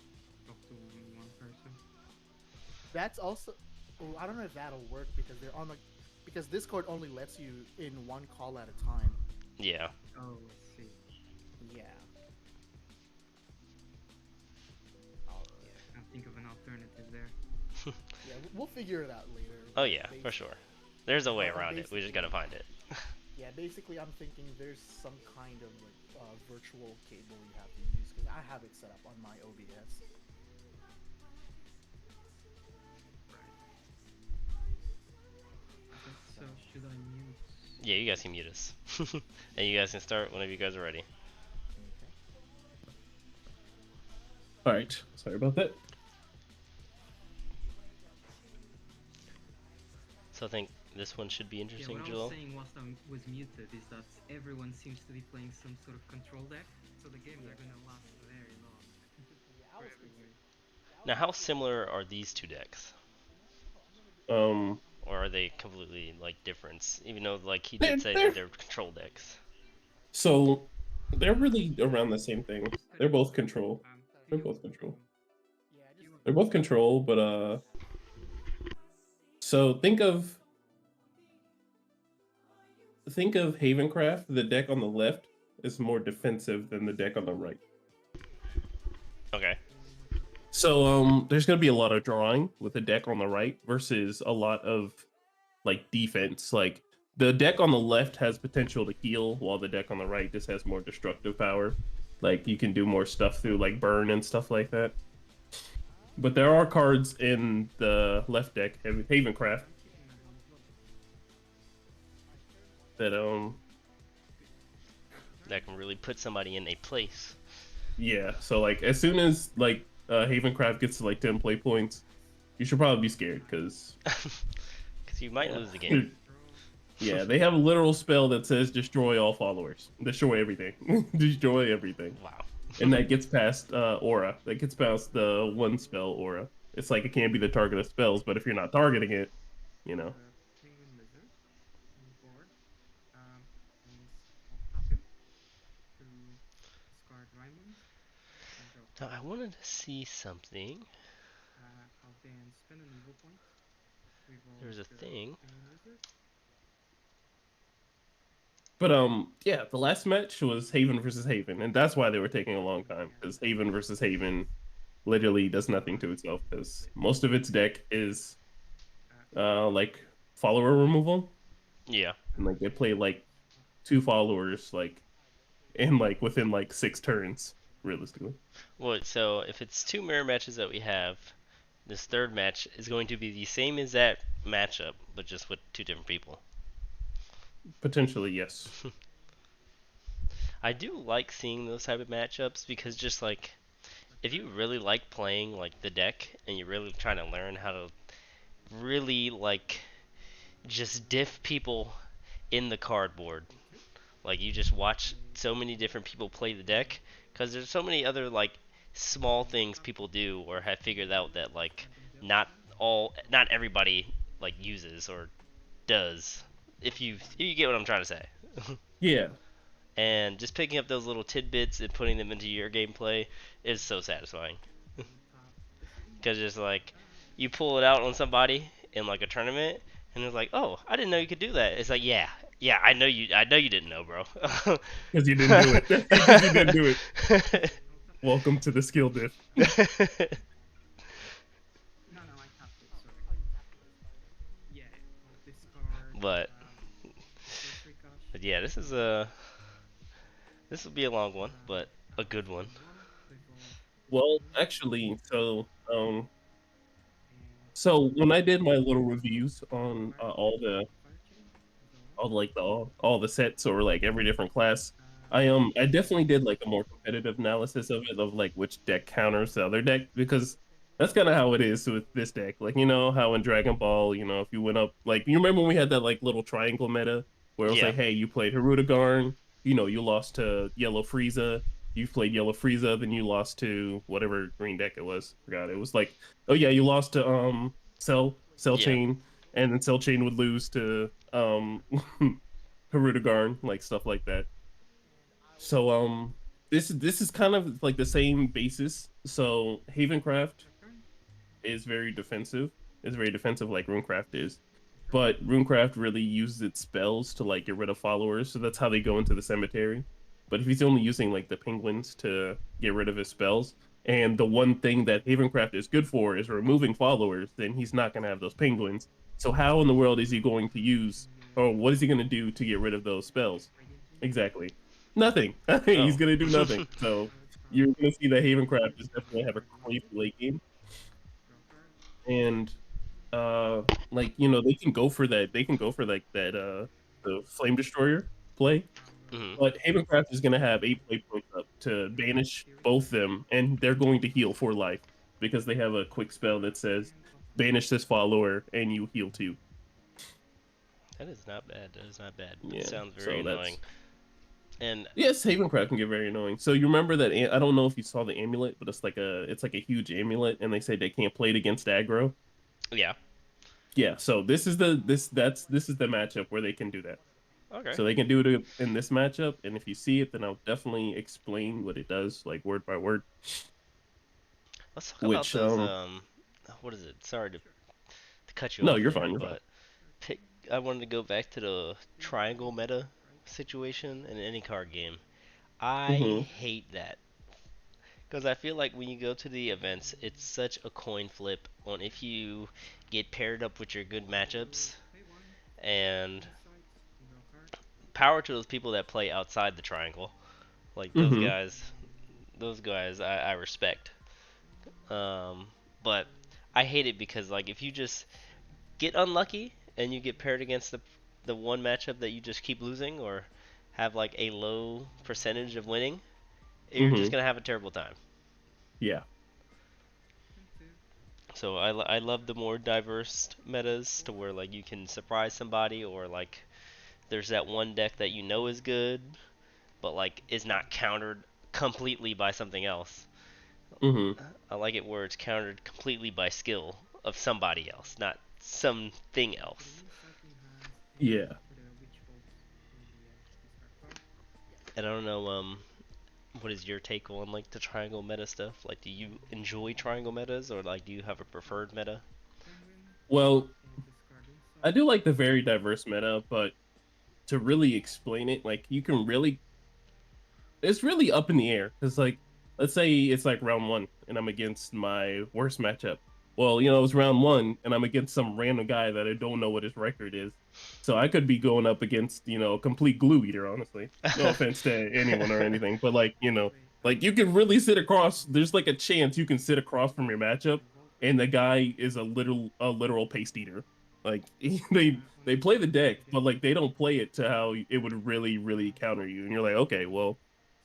talk to only one person. That's also. Oh, I don't know if that'll work because they're on because Discord only lets you in one call at a time. Yeah. Oh, I see. Yeah. Yeah, can't think of an alternative there. Yeah, we'll figure it out later. Oh yeah, for Basi- sure. There's a way Well, around it. We just gotta find it. Yeah, basically, I'm thinking there's some kind of like virtual cable you have to use because I have it set up on my OBS. Right. Okay, So should I mute? Yeah, you guys can mute us. And you guys can start whenever you guys are ready. Okay. All right, sorry about that. So I think this one should be Yeah, interesting, what I was Joel. saying whilst I was muted is that everyone seems to be playing some sort of control deck, so the games are gonna last very long for everyone. Now, how similar are these two decks? Um, Or are they completely like different? Even though like he they're, did say they're that they're control decks. so they're really around the same thing. They're both control. They're Theo, both control. you They're both control, but so think of Havencraft. The deck on the left is more defensive than the deck on the right. Okay. So there's gonna be a lot of drawing with the deck on the right versus a lot of like defense. Like the deck on the left has potential to heal, while the deck on the right just has more destructive power. Like you can do more stuff through like burn and stuff like that. But there are cards in the left deck, Havencraft, that That can really put somebody in a place. yeah. So like as soon as like Havencraft gets to like 10 play points, you should probably be scared because Because you might yeah. lose the game. Yeah, they have a literal spell that says destroy all followers, destroy everything, destroy everything, Wow. and that gets past aura. That gets past the one spell aura. It's like it can't be the target of spells, but if you're not targeting it, you know. penguin lizard on the board, and I'll tap him to discard Raymond and draw Now I card. wanted to see something. I'll then spend an evil point. Revolve There's a the thing. penguin lizard. But yeah, the last match was Haven versus Haven, and that's why they were taking a long time because Haven versus Haven literally does nothing to itself because most of its deck is like follower removal, Yeah. and like they play like 2 followers like in like within like 6 turns realistically. Well, so if it's 2 mirror matches that we have, this third match is going to be the same as that matchup, but just with 2 different people. Potentially, yes. I do like seeing those type of matchups because just like if you really like playing like the deck and you're really trying to learn how to really like just diff people in the cardboard, like you just watch so many different people play the deck because there's so many other like small things people do or have figured out that like not everybody like uses or does, if you get what I'm trying to say. Yeah. And just picking up those little tidbits and putting them into your gameplay is so satisfying. Because it's like you pull it out on somebody in like a tournament, and it's like, oh, I didn't know you could do that. It's like, yeah, I know you didn't know, bro. Because you didn't do it. Because you didn't do it. Welcome to the skill diff. No, I tapped it, sorry. Yeah, I'll discard. But Sorcery Cache. but yeah, this will be a long one, but a good one. Revolve Well, actually, so when I did my little reviews on Fire Chain. all the sets or like every different class, I definitely did like a more competitive analysis of it of like which deck counters the other deck because that's kind of how it is with this deck. Like you know how in Dragon Ball, you know if you went up like you remember when we had that like little triangle meta where it was Yeah. like, hey, you played Hirudegarn, you know you lost to Yellow Frieza. You played Yellow Frieza, then you lost to whatever green deck it was. Forgot it was like, oh yeah, you lost to Cell Yeah. Chain, and then Cell Chain would lose to Hirudegarn, like stuff like that. So this is kind of like the same basis. So Havencraft is very defensive. It's very defensive like Runecraft is. But Runecraft really uses its spells to like get rid of followers, so that's how they go into the cemetery. But if he's only using like the penguins to get rid of his spells, and the one thing that Havencraft is good for is removing followers, then he's not gonna have those penguins. So how in the world is he going to use, or what is he gonna do to get rid of those spells? Exactly, nothing. He's Oh. gonna do nothing. So you're gonna see that Havencraft is definitely have a crazy late game, and like they can go for that. They can go for like that the flame destroyer play. Hmm. But Havencraft is going to have 8 play points up to banish both them, and they're going to heal for life because they have a quick spell that says banish this follower and you heal too. That is not bad. That is not bad. It Yeah, sounds very so annoying. that's And yes, Havencraft can get very annoying. So you remember that? I don't know if you saw the amulet, but it's like a huge amulet, and they say they can't play it against aggro. yeah. Yeah, so this is the matchup where they can do that. Okay. So they can do it in this matchup, and if you see it, then I'll definitely explain what it does, like word by word. Let's talk about Which those. What is it? Sorry to cut you no, off you're there, fine, you're fine. but pick. I wanted to go back to the triangle meta situation in any card game. I Hmm. hate that because I feel like when you go to the events, it's such a coin flip on if you get paired up with your good matchups. And power to those people that play outside the triangle. Like Hmm. those guys I respect. Um, but I hate it because like if you just get unlucky and you get paired against the one matchup that you just keep losing or have like a low percentage of winning, you're just Hmm. gonna have a terrible time. Yeah. So I love the more diverse metas to where like you can surprise somebody or like there's that one deck that you know is good but like is not countered completely by something else. Hmm. I like it where it's countered completely by skill of somebody else, not something else. Yeah. And I don't know, what is your take on like the triangle meta stuff? Like, do you enjoy triangle metas, or like, do you have a preferred meta? Well, I do like the very diverse meta, but to really explain it, like you can really it's really up in the air because like let's say it's like round one and I'm against my worst matchup. Well, it's round one and I'm against some random guy that I don't know what his record is. So I could be going up against, a complete glue eater, honestly. No offense to anyone or anything, but like you can really sit across, there's like a chance you can sit across from your matchup and the guy is a literal paste eater. Like they play the deck, but like they don't play it to how it would really, really counter you. And you're like, okay, well,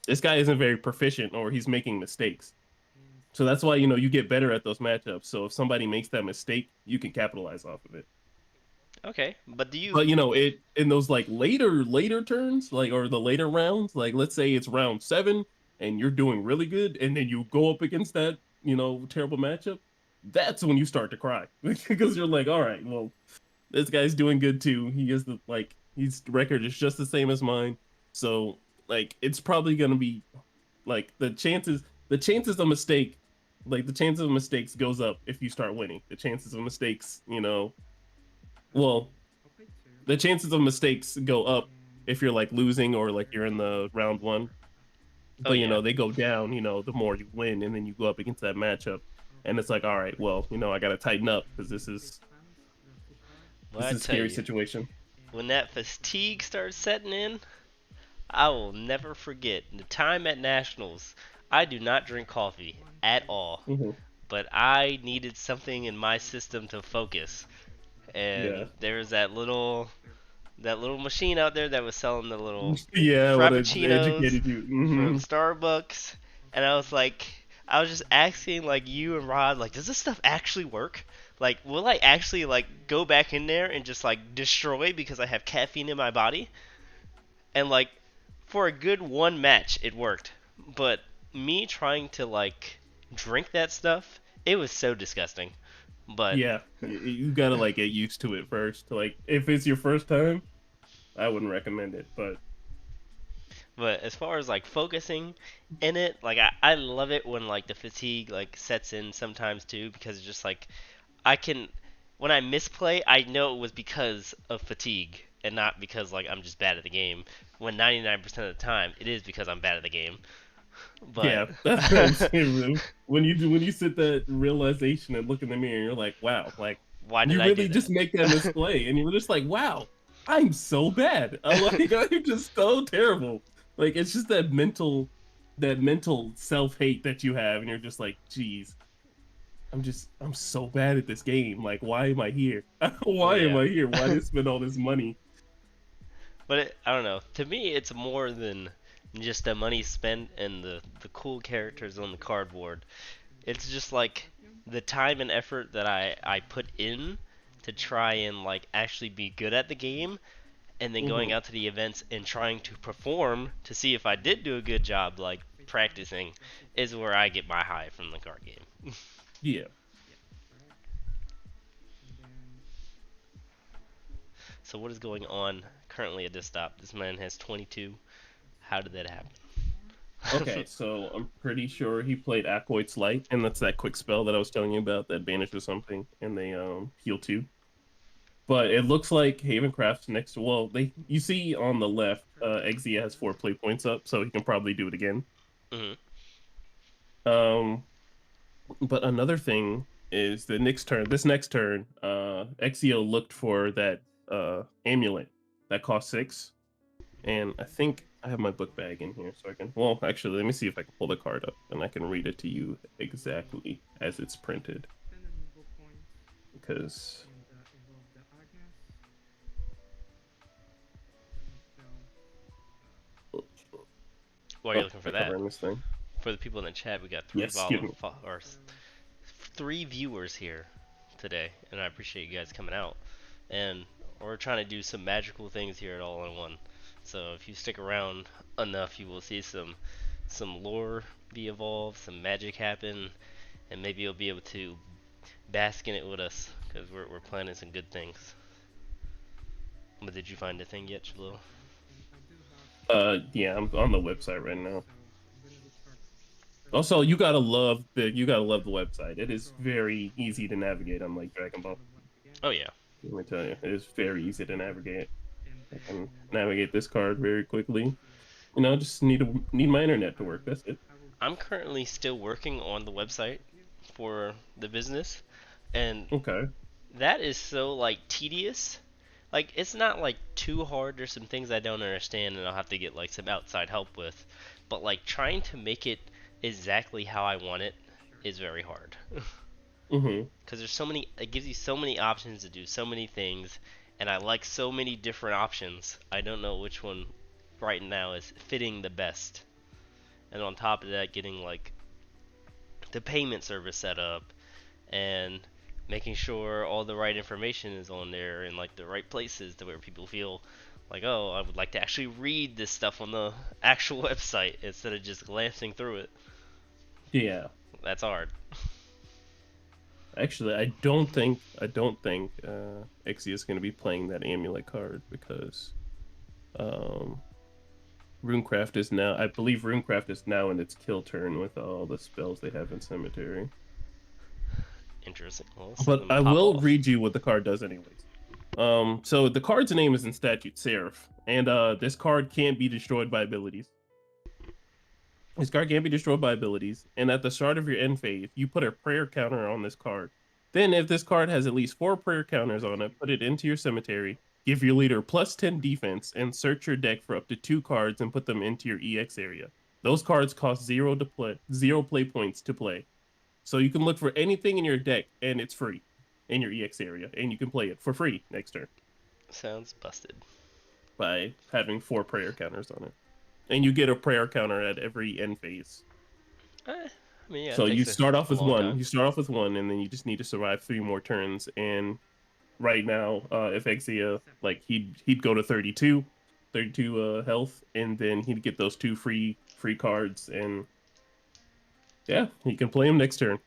this guy isn't very proficient or he's making mistakes. So that's why, you get better at those matchups. So if somebody makes that mistake, you can capitalize off of it. Okay, but do you? But it in those like later turns, like or the later rounds, like let's say it's round 7 and you're doing really good, and then you go up against that, terrible matchup, that's when you start to cry. Because you're like, all right, well, this guy's doing good too. He is his record is just the same as mine. So like it's probably gonna be like the chances of mistake, like the chances of mistakes goes up if you start winning. The chances of mistakes, well, the chances of mistakes go up if you're like losing or like you're in the round one. Oh But yeah. they go down, the more you win, and then you go up against that matchup. And it's like, all right, well, I gotta tighten up because this is Well, this I is a tell scary you, situation. when that fatigue starts setting in, I will never forget the time at nationals. I do not drink coffee at all, Hmm. but I needed something in my system to focus. Yeah. And there was that little machine out there that was selling the little Yeah, what frappuccinos educated you. from Hmm. Starbucks, and I was just asking like you and Rod, like, does this stuff actually work? Like, will I actually like go back in there and just like destroy because I have caffeine in my body? And like, for a good one match, it worked, but me trying to like drink that stuff, it was so disgusting. But Yeah, you gotta like get used to it first. Like if it's your first time, I wouldn't recommend it. But But as far as like focusing in it, like I love it when like the fatigue like sets in sometimes too because it's just like I can when I misplay, I know it was because of fatigue and not because like I'm just bad at the game. When 99% of the time it is because I'm bad at the game. But yeah, that's what I'm saying. When you sit that realization and look in the mirror, you're like, wow, like why did you I do really just that? make that misplay, and you're just like, wow, I'm so bad. I'm like, I'm just so terrible. Like it's just that mental self hate that you have, and you're just like, geez, I'm so bad at this game. Like, why am I here? Oh Why am yeah. I here? Why did I spend all this money? But I don't know. To me, it's more than just the money spent and the cool characters on the cardboard. It's just like the time and effort that I put in to try and like actually be good at the game, and then going Hmm. out to the events and trying to perform to see if I did do a good job, like practicing, is where I get my high from the card game. Yeah. Yeah, correct. And then So what is going on currently at this stop? This man has 22. How did that Okay, happen? so I'm pretty sure he played Aquoit's Light, and that's that quick spell that I was telling you about that banishes something and they heal two. But it looks like Havencraft's next to, well, they you see on the left, Exia has 4 play points up, so he can probably do it again. Hmm. Um, but another thing is the next turn, Exio looked for that amulet that costs 6. And I think I have my book bag in here so I can, well, actually, let me see if I can pull the card up and I can read it to you exactly as it's printed. spend an evil point Because, and evolve the Agnes. Second spell. While you're oh, looking for I that, cover in this thing. for the people in the chat, we got Yes, give me. three viewers here today, and I appreciate you guys coming out. And we're trying to do some magical things here at All in One. So if you stick around enough, you will see some lore be evolved, some magic happen, and maybe you'll be able to bask in it with us because we're planning some good things. But did you find a thing yet, Jalil? And I do have Yeah, I'm on the website right now. so I'm gonna discard first Also, one. you gotta love the website. It is Draw very easy to navigate, and unlike Dragon Ball. shuffle them once again. Oh yeah. Let me tell you, it is very easy to navigate. And I then can navigate this card very quickly. see You know, just need my internet to work. That's it. I will I'm currently still working on the website for the business, and Okay. that is so like tedious. Like it's not like too hard. There's some things I don't understand and I'll have to get like some outside help with. But like trying to make it exactly how I want it is very hard. Mm-hmm. Cuz there's so many, it gives you so many options to do so many things, and I like so many different options. I don't know which one right now is fitting the best. And on top of that, getting like the payment service set up and making sure all the right information is on there in like the right places to where people feel like, oh, I would like to actually read this stuff on the actual website instead of just glancing through it. Yeah. That's hard. Actually, I don't think Exia is going to be playing that amulet card because um Runecraft is now, I believe Runecraft is now in its kill turn with all the spells they have in Cemetery. Interesting. Well, let's see But them I pop will off. read you what the card does anyways. So the card's name is in Statute Seraph, and this card can't be destroyed by abilities. This card can't be destroyed by abilities, and at the start of your end phase, you put a prayer counter on this card. Then, if this card has at least 4 prayer counters on it, put it into your cemetery, give your leader plus 10 defense, and search your deck for up to 2 cards and put them into your EX area. Those cards cost 0 play points to play. So you can look for anything in your deck, and it's free in your EX area, and you can play it for free next turn Sounds busted. by having 4 prayer counters on it. And you get a prayer counter at every end phase. I mean, yeah, it So you takes start off a with long one. time. You start off with one, and then you just need to survive 3 more turns. And right now, if Exia, like he'd go to 32 health, and then he'd get those 2 free cards, and yeah, he can play them next turn.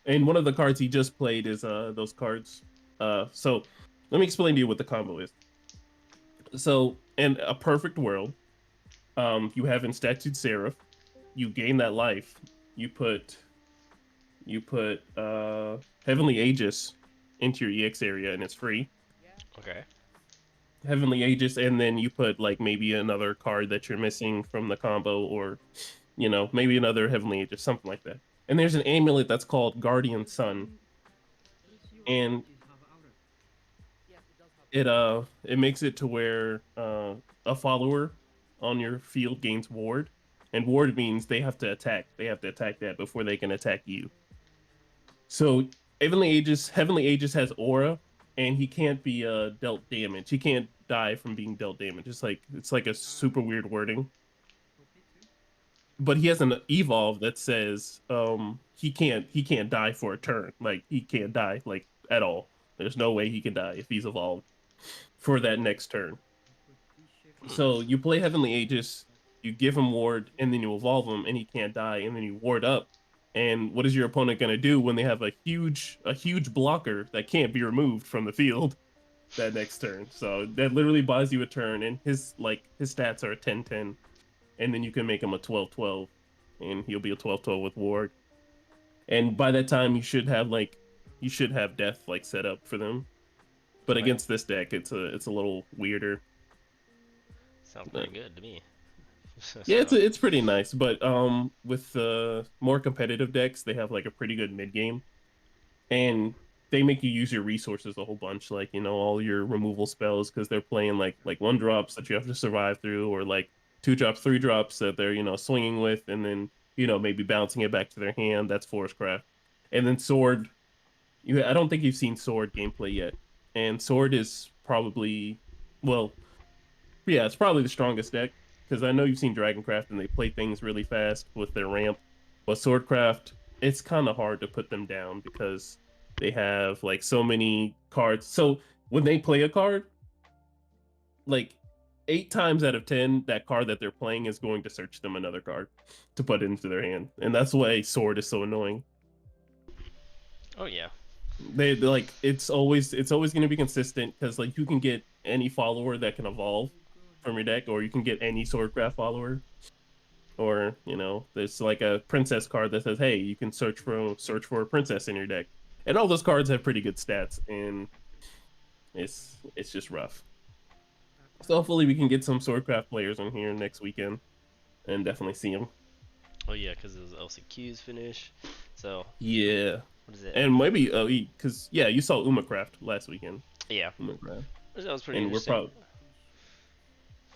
And one of the cards he just played is those cards. So let me explain to you what the combo is. So in a perfect world, you have in Statute Seraph, you gain that life. You put Heavenly Aegis into your EX area and it's free. Okay. Heavenly Aegis, and then you put like maybe another card that you're missing from the combo, or maybe another Heavenly Aegis, something like that. And there's an amulet that's called Guardian Sun, Does your and Aegis have aura? Yes, it does have it makes it to where a follower on your field gains ward, and ward means they have to attack. They have to attack that before they can attack you. So Heavenly Aegis has aura, and he can't be dealt damage. He can't die from being dealt damage. It's like a super weird wording. But he has an evolve that says he can't die for a turn. Like he can't die like at all. There's no way he can die if he's evolved for that next turn. So you play Heavenly Aegis, you give him ward, and then you evolve him, and he can't die, and then you ward up. And what is your opponent gonna do when they have a huge blocker that can't be removed from the field that next turn? So that literally buys you a turn, and his stats are a 10-10, and then you can make him a 12-12, and he'll be a 12-12 with ward. And by that time, you should have death like set up for them. But Right. against this deck, it's a little weirder. Sounds pretty good to me. Yeah, So, it's pretty nice, but with more competitive decks, they have like a pretty good mid game, and they make you use your resources a whole bunch, like all your removal spells because they're playing like one drops that you have to survive through, or like two drops, three drops that they're swinging with, and then maybe bouncing it back to their hand. That's Forest Craft, and then Sword. I don't think you've seen Sword gameplay yet, and Sword is probably well. Yeah, it's probably the strongest deck because I know you've seen Dragoncraft and they play things really fast with their ramp. But Swordcraft, it's kind of hard to put them down because they have like so many cards. So when they play a card, like 8 times out of 10, that card that they're playing is going to search them another card to put into their hand. And that's why Sword is so annoying. oh yeah. They like it's always going to be consistent because like you can get any follower that can evolve from your deck, or you can get any Swordcraft follower, or there's like a princess card that says, "Hey, you can search for a princess in your deck," and all those cards have pretty good stats, and it's just rough. So hopefully we can get some Swordcraft players on here next weekend and definitely see them. Oh yeah, because those LCQs finish. So Yeah, what is it? and maybe because yeah, you saw Umacraft last weekend. Yeah, Umacraft, that was pretty and we're interesting. probably.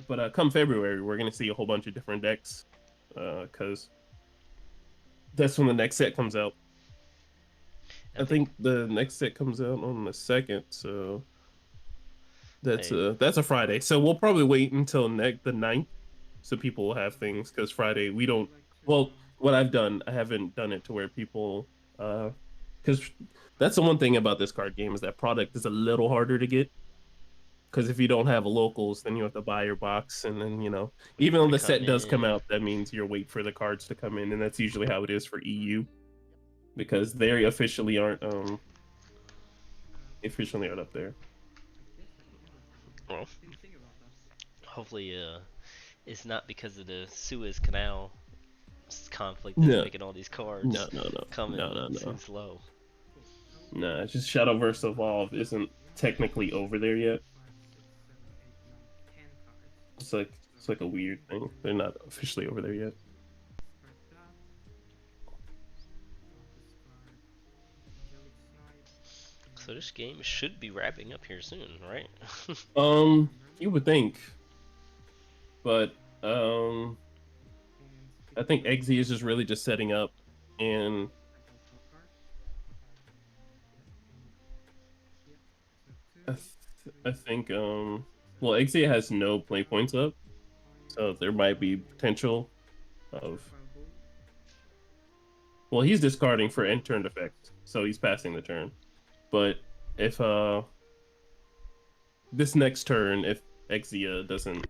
But come February, we're gonna see a whole bunch of different decks, because that's when the next set comes out. I think the next set comes out on the 2nd, so that's Hey. that's a Friday. So we'll probably wait until the 9th, so people will have things because Friday we don't. Well, what I've done, I haven't done it to where people, because that's the one thing about this card game is that product is a little harder to get. Because if you don't have locals, then you have to buy your box, and then even though To the come set does come in. out, that means you're wait for the cards to come in, and that's usually how it is for EU, because they officially aren't up there. Well, hopefully, it's not because of the Suez Canal conflict that's No, making all these cards no, no, no, coming no, no, too no. slow. No, it's just Shadowverse Evolve isn't technically over there yet. It's like a weird thing. They're not officially over there yet. So this game should be wrapping up here soon, right? You would think, but I think Eggsy is just really just setting up, and I think well, Eggsy has no play points up, so there might be potential of, well, he's discarding for end turn effect, so he's passing the turn. But if this next turn, if Exia doesn't,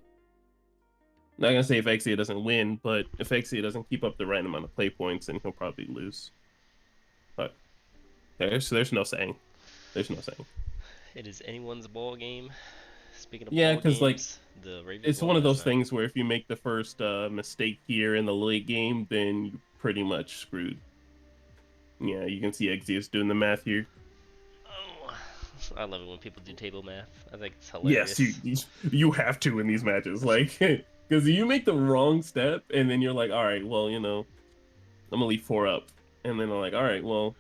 not gonna say if Exia doesn't win, but if Exia doesn't keep up the right amount of play points, then he'll probably lose. But there's no saying. There's no saying. It is anyone's ball game. Speaking of Yeah, ball because like games, the it's Ravens one won of last those night. things where if you make the first mistake here in the late game, then you're pretty much screwed. Yeah, you can see Exius doing the math here. Oh, I love it when people do table math. I think it's Yes, hilarious. you have to in these matches, like because you make the wrong step and then you're like, all right, well, I'm gonna leave 4 up, and then I'm like, all right, well,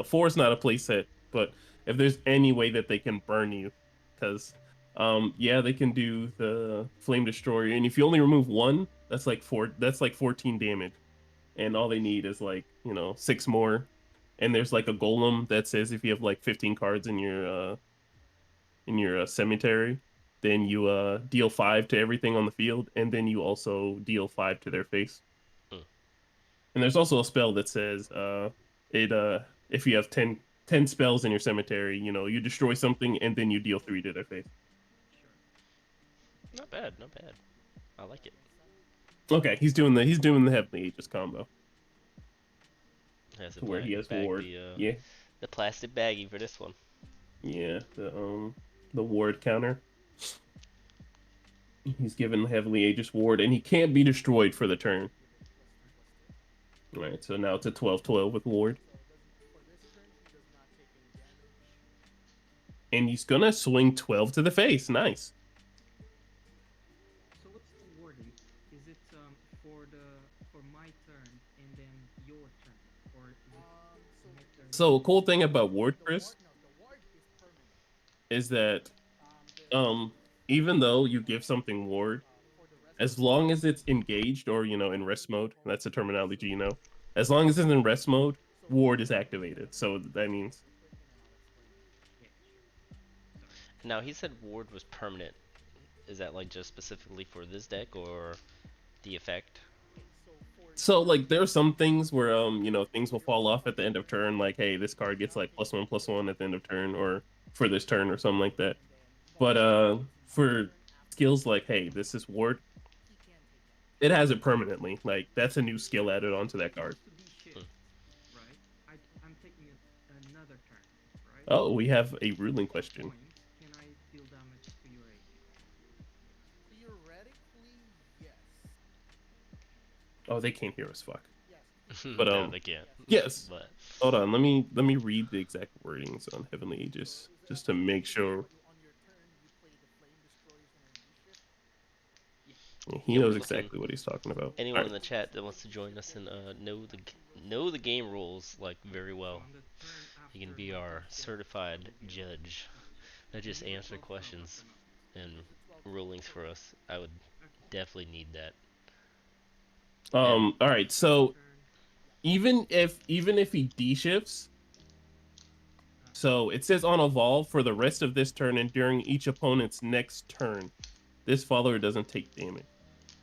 4 is not a play set, but if there's any way that they can burn you, because yeah, they can do the flame destroyer, and if you only remove 1, that's like 14 damage, and all they need is like 6 more, and there's like a golem that says if you have like 15 cards in your cemetery, then you deal 5 to everything on the field, and then you also deal 5 to their face. Hmm. And there's also a spell that says it if you have 10 spells in your cemetery, you know, you destroy something and then you deal 3 to their face. Sure. Not bad, not bad. I like it. Okay, he's doing the Heavenly Aegis combo Has to to where he has bag ward. Yeah, the plastic baggie for this one. yeah, the ward counter. He's given the Heavenly Aegis ward and he can't be destroyed for the turn. All right, so now it's a 12/12 with ward. So it doesn't for this turn he does not take any damage. And he's gonna swing 12 to the face. Nice. So what's the wording? Is it for my turn and then your turn, or is it So my turn So a and cool then thing about the ward, ward Chris, no the ward is permanent. is that The even though you give something ward, for the rest of as the long turn. as it's engaged or you know in rest mode, that's the terminology, you know. As long as it's in rest mode, So ward is activated. So that means real quick and then I'll explain it. yeah, sure. Sorry. Now he said ward was permanent. Is that like just specifically for this deck or the effect? Okay, so for so for like there are some things where you know things for will your fall off at the question end of there, turn, like hey, this card gets like +1/+1 at the end of turn or for this turn or something like that. and then But for my for turn after skills like hey, this is ward, he can take damage. it has it permanently. Like that's a new skill added So onto if that he card. was to be Hmm. shift, right? I'm taking it another turn, right? Oh, we have a At ruling what question. point can I deal damage to your AC? Theoretically, yes. Oh, they can't hear us. Fuck. Yes, But No, they can't. yes, yes. But Hold on. Let me read the exact wordings on Heavenly So Aegis is just to is make is that sure what you on your turn you play the flame destroyers and then you shift? Yeah. he yeah, we're knows looking. exactly what he's talking about. All Anyone in right. the chat that wants to join us and know the game rules like very So well, on the turn he can after be my our shift, I certified will deal judge damage. that And just use a answer 12/12 questions after not. and Use a 12/12 rulings for correct. us. I would Okay. definitely need that. And All right. So my So turn. Yeah. even if he D shifts, Uh-huh. so it says on evolve for the rest of this turn and during each opponent's next turn, this follower doesn't take damage.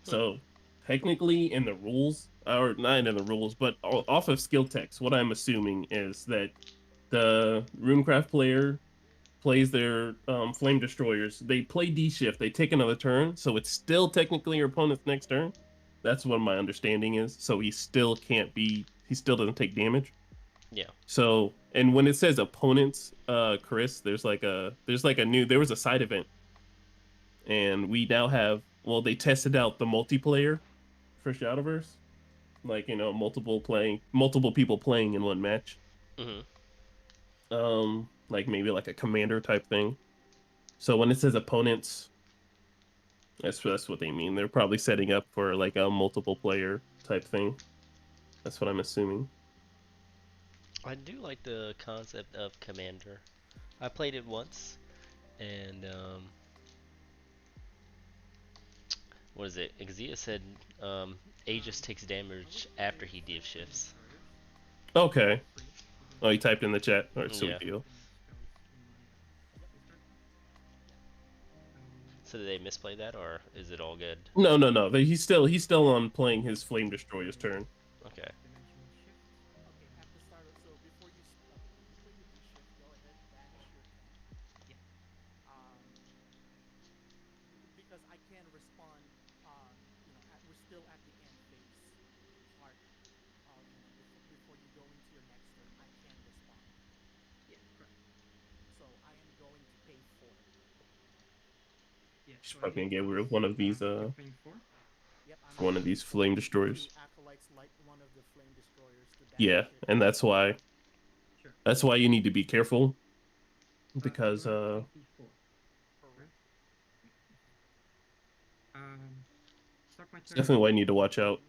hmm, So technically, in the rules, or not in the rules, but off of skill text, what I'm assuming is that the Runecraft player plays their flame destroyers. They play D shift. They take another turn, so it's still technically your opponent's next turn. That's what my understanding is. So he still can't be. He still doesn't take damage. yeah. So and when it says opponents, Chris, there's like a new there was a side event, and we now have well they tested out the multiplayer for Shadowverse, like you know multiple people playing in one match. Hmm. Like maybe like a commander type thing. So when it says opponents, that's what they mean. They're probably setting up for like a multiple player type thing. That's what I'm assuming. I do like the concept of commander. I played it once, and what is it? Exia said Aegis takes I would damage say after he dev flame shifts. destroyers. Okay. Free within Oh, he turn. typed in the chat. All right, Yeah. sweet deal. Casting spells in my Yep. this turn. Yep. So did they misplay that, or is it all good? No, no, no. He's still on playing his flame destroyer's Activate turn. Okay. dimensional shift. Okay, at the start of so before you okay when you play the D shift, go ahead banish your 10. Yeah. Um, because I can respond. We're still at the end phase part of before you go into your next turn. I can respond, Yeah. Correct. so I am going to pay 4. Yeah. He's So I probably did gonna get rid once. of one of these You're paying 4. Yep, one of these I'm flame going to destroyers. acolytes light one of the flame destroyers to Yeah, banish it. and Sure. that's why you need to be careful because You're at 84, right? Correct. Um. Start my it's turn. definitely why you need to watch out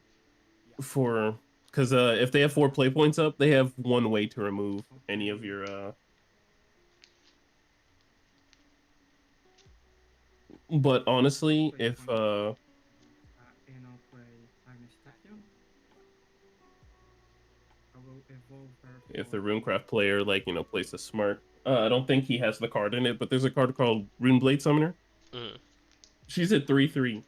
Yeah. for because if they have 4 play points up, they have one way to remove any of Okay. your but honestly, Play if points. And I'll play Agnes Tachyon. I will evolve her. If the For Runecraft player, like, plays a smart. I don't think he has the card in it, but there's a card called Runeblade Summoner. Mhm. She's at 3/3.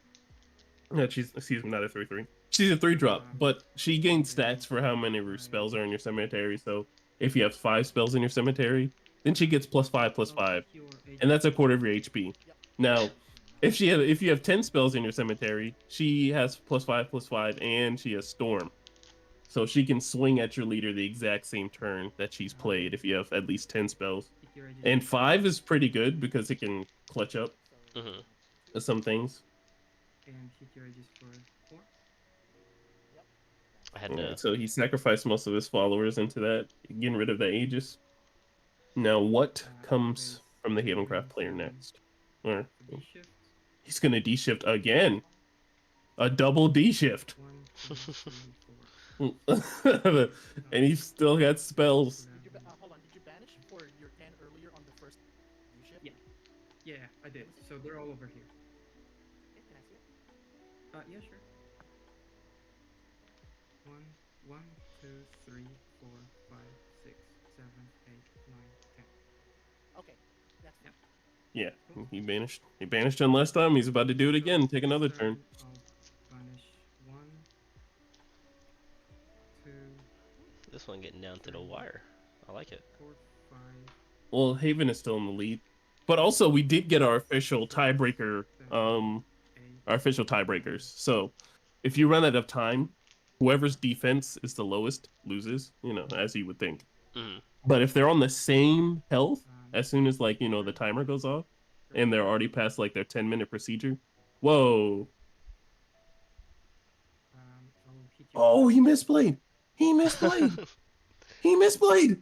Yeah, she's, excuse me, not a 3/3. She's a 3-drop, but she gains stats for how many of her spells are in your cemetery. So if you have 5 spells in your cemetery, then she gets +5/+5, and that's a quarter of your HP. Yep. Now, if you have 10 spells in your cemetery, she has +5/+5, and she has Storm. So she can swing at your leader the exact same turn that she's played if you have at least 10 spells. And 5 is pretty good because it can clutch up Mhm. some things. and hit your edges for 4. Yep. I had Alright, to. so he sacrificed most of his followers into that, getting rid of the Aegis. Now, what comes from the Havencraft player next? Or D shift. he's gonna D shift again. A double D shift. 1, 2, 3, 4. And he still got spells. Did you hold on? Did you banish for your 10 earlier on the first D shift? Yeah. Yeah, I did. So they're all over here. Okay, can I see it? Yeah, sure. 1, 1, 2, 3, 4, 5, 6, 7, 8, 9, 10. Okay, that's fine. Yeah, he banished. He banished him last time. He's about to do it again. Take another turn. I'll banish 1, 2, This one getting down to the wire. I like it. 4, 5. Well, Haven is still in the lead, but also we did get our official tiebreaker. 8. Our official tiebreakers. So, if you run out of time, whoever's defense is the lowest loses. As you would think. Mhm. But if they're on the same health, as soon as the timer goes off, and they're already past their 10-minute procedure, whoa! I'll hit you. Oh, he misplayed. He misplayed. He misplayed.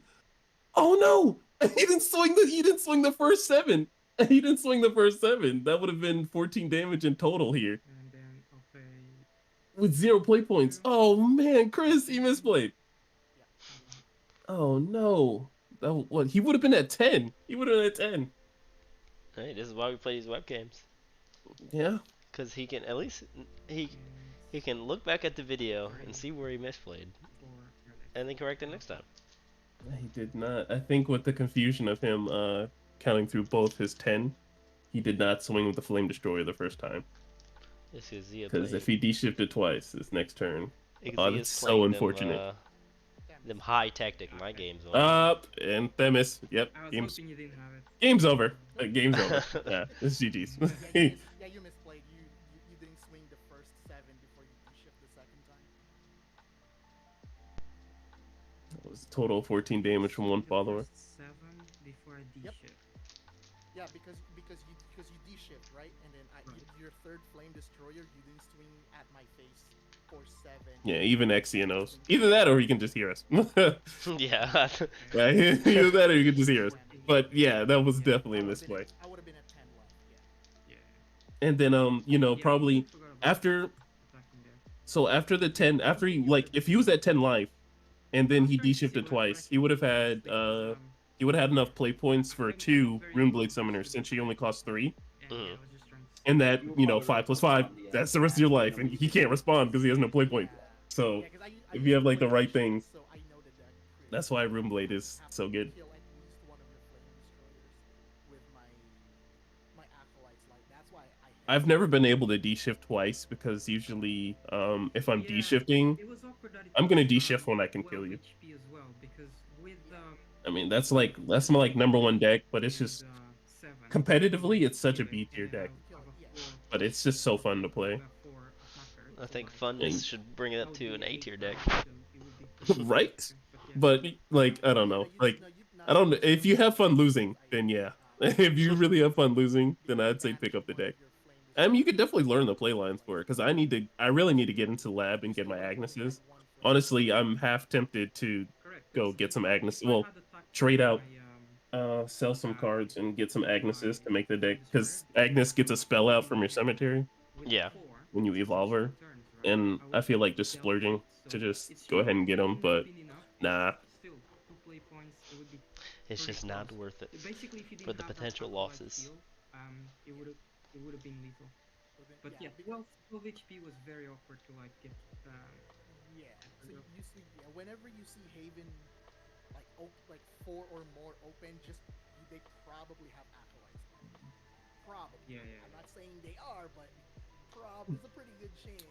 Oh no! He didn't swing the. He didn't swing the first 7. He didn't swing the first 7. That would have been 14 damage in total here And then I'll pay. with 0 play points. Oh man, Chris, he misplayed. Oh no! That what he would have been at 10. He would have been at 10. Hey, this is why we play these webcams. Yeah. Cause he can at least he can look back at the video and see where he misplayed, and then correct it next time. He did not. I think with the confusion of him counting through both his 10, he did not swing with the Flame Destroyer the first time. This is Zia Because if he D-shifted twice this next turn, that's so unfortunate. Them high tactic my games on. And Themis. Yep. I was Game's hoping you didn't have it. game's over. Game's over. Yeah, it's GG's. Yeah, you misplayed. You didn't swing the first 7 before you D-shift the second time. That was total 14 damage from one follower. 7 before I D Yep. shift. Yeah, because you D-shift, right? And then your third Flame Destroyer, you didn't swing at my face for 7. Yeah, even Xia knows. Either that or he can just hear us. Yeah. Yeah, either that or you can just hear us. But yeah, that was definitely a misplay. I would have been at 10 left. Yeah. Yeah. And then Yeah, probably I forgot about after attacking there. so after the 10, after he if he was at 10 life and then he After I see D-shifted what twice, I he would have had can- he would have had enough play points for 2 Runeblade Summoners since she only costs 3. and Mhm. I was just trying to And that, 5+5, that's the rest of your life, and he can't respond because he has no play point. So Yeah, 'cause I if used you have to the play right D-shift, thing, so I know the deck pretty that's why Runeblade is have so to good. kill at least one of your Flame Destroyers with my acolytes. Like that's why I've never been able to D-shift twice because usually if I'm Yeah, D-shifting, it was awkward that it I'm gonna was, D-shift when I can 12 kill you. HP as well, because with I mean, that's my number one deck, but it's and, just 7, competitively, it's such a killing, B tier and I deck. have a Yeah. 4 But it's just so fun to play. I have 4 attackers, I so, think like, funness And- should bring it up to an A tier deck. so it would be pretty Right? interesting, but yeah. But I don't know. I don't. If you have fun losing, then yeah. If you really have fun losing, then I'd say pick up the deck. I mean, you could definitely learn the play lines for it because I really need to get into the lab and get my Agnes's. Honestly, I'm half tempted to Correct, go 'cause get some if Agnes. I Well, had attacked trade out, my, sell some cards and get some with Agnes's my to make the deck Flame because Destroyer, Agnes gets a spell out from your cemetery with Yeah. 4, when you which is evolve her, 2 turns, right? and I would feel like just dealt splurging with, to so just it go ahead and get them, wouldn't but have been enough, nah. but still, 2 play points, it would be It's pretty just not close. worth it Basically, if you for didn't the have that potential acolyte losses. heal, it would have been lethal. But yeah, 12 HP was very awkward to like get. Yeah. So you see, yeah, whenever you see Haven like like 4 or more open, just they probably have acolytes on it. Probably. Yeah, yeah, I'm yeah. not saying they are, but probably it's a pretty good chance.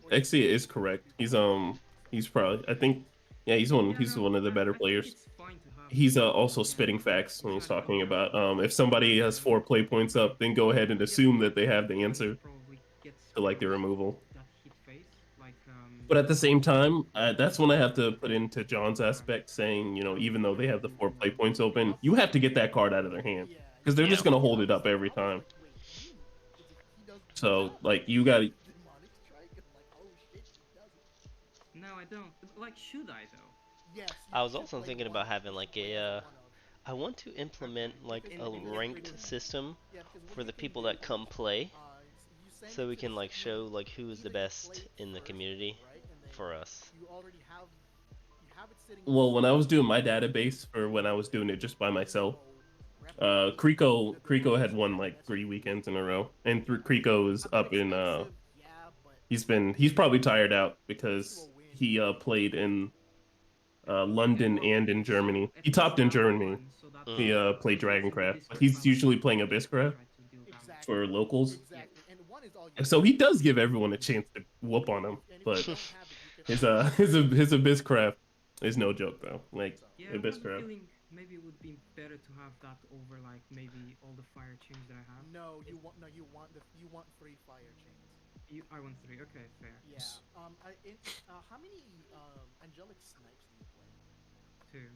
Or you Exia is or you correct. do both. So He's probably, I think, yeah, Yeah, he's no, one of the better I think players. it's fine to have He's both. also Yeah, spitting facts when he's especially on talking the about on if the somebody has london 4 play points up, then go ahead and Yeah, assume yeah, that they have the I would answer probably get to like scared the of removal. that hit phase. Like, But at the I same was thinking time, that's when I have to put like, into John's aspect, saying, even though they have the do 4 play points open, I'll you have say, to get that card out of their hand yeah, because they're yeah. just Yeah. gonna Yeah, hold it up every I was time. like, wait, it's like he So doesn't like have you got to. demonic strike. And I'm like, oh shit, he doesn't. no, I don't. Like, should I though? Yes, I you was should also play thinking one about of. having You should like play as a a. one of. I want to Okay, implement like a Because what you ranked can, system yeah, because what for you the can people do that is, come play, you send so it we to the can like when show like who is the either you play best it in the first, community right, and then for us. you already have it sitting on the Well, when I side, was doing my and then database, or when I was doing it just by then you myself, go replicate the Kriko demonic had won strike, and like that's three your free weekends in a fight. row, and Yeah, Kriko is a bit up in expensive, yeah, but he's probably tired out gets you a because win. he played in okay, London well, and in so Germany. at He least topped in that Germany. one, so that Mm. He played when he gets into Dragoncraft, but Discord, if I he's want to usually play playing with him, I can Abysscraft try to deal damage to for him. locals. Yeah. Exactly, and one is all you So need. he does give everyone a chance to whoop on him, And if you but don't have it, you can his always his Abysscraft is no joke though. Like so. Yeah, I have a Abysscraft. feeling maybe it would be better to have that over like maybe all the fire chains that I have. No, you want 3 fire chains. I want three. Okay, fair. Yeah. How many angelic snipes do you play? Two.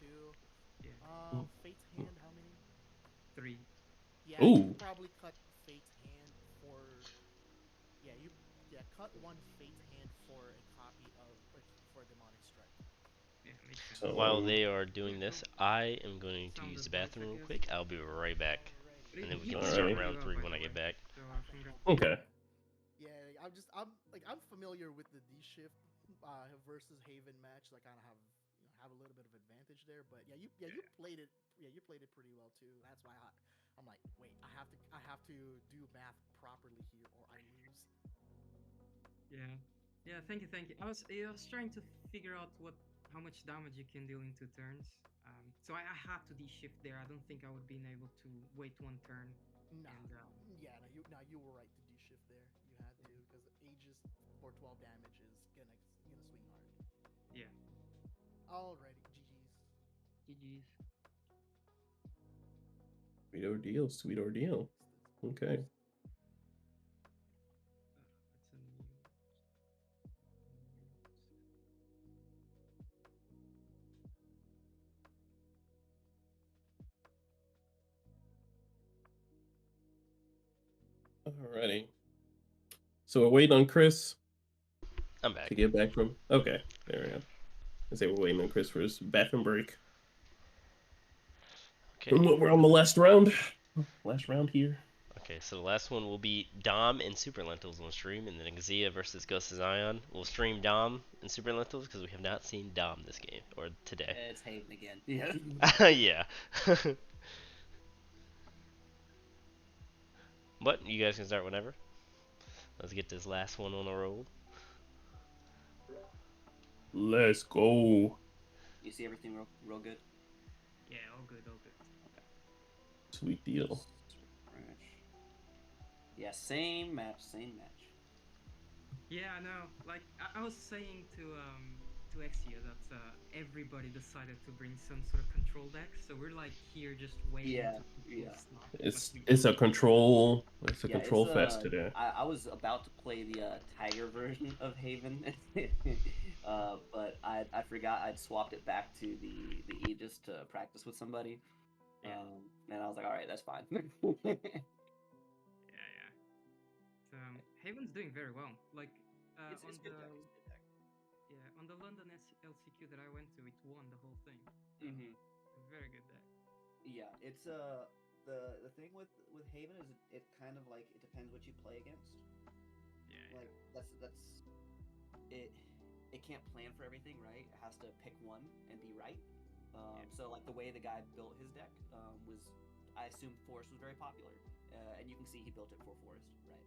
2. Yeah. Fate's hand, how many? Three. Yeah, you Ooh, could probably cut Fate's hand for. Yeah, cut one Fate's hand for a copy of for a demonic strike. Yeah, makes sense. so While they are Cool, doing this, cool. I am going to use Sound the advice, I bathroom real guess. quick. I'll be right back, But Alrighty. and then we he can did start alrighty, really round well, three by when the I get way. back. So congrats. okay. Yeah, I'm familiar with the D shift versus Haven match, so I kind of have a little bit of advantage there. But you played it. Yeah, you played it pretty well too. That's why I'm like, wait, I have to do math properly here, or I lose. Yeah. Yeah, thank you, thank you. I was trying to figure out how much damage you can deal in 2 turns. So I had to de-shift there. I don't think I would been able to wait 1 turn. Nah, And yeah, no, you were right to D shift there. You had to because Aegis for 12 damage is gonna swing hard. yeah, Alrighty, GG's. GG's. Sweet ordeal, sweet ordeal. Okay. It's a new. Alrighty. So we're waiting on Chris I'm to back. get back from. Okay, there we go. I say we're waiting on Chris for his bathroom break. Okay. And we're on the last round. Last round here. Okay, so the last one will be Dom and Super Lentils on stream, and then Xia versus Ghost of Zion. We'll stream Dom and Super Lentils because we have not seen Dom this game or today. It's Haven again. Yeah. Yeah. But you guys can start whenever. Let's get this last one on the roll. Let's go. You see everything real good? Yeah, all good, all good. Okay. Sweet deal. Refresh. Yeah, same match, same match. Yeah, I know. Like I was saying to Exia that everybody decided to bring some sort of control deck, so we're like here just waiting Yeah, to control yeah. stuff. It's But it's a control. It's a Yeah, control fest today. I was about to play the Tiger version of Haven, but I forgot I'd swapped it back to the Aegis to practice with somebody. Yeah. And I was like, all right, that's fine. yeah. So, Haven's doing very well. Like It's on good the deck. It's good deck. on the London LCQ that I went to, it won the whole thing. Mm-hmm. Very good deck. Yeah, it's the thing with Haven is it kind of like it depends what you play against. Yeah. Like that's it. It can't plan for everything, right? It has to pick one and be right. So like the way the guy built his deck was, I assume Forest was very popular, and you can see he built it for Forest, right?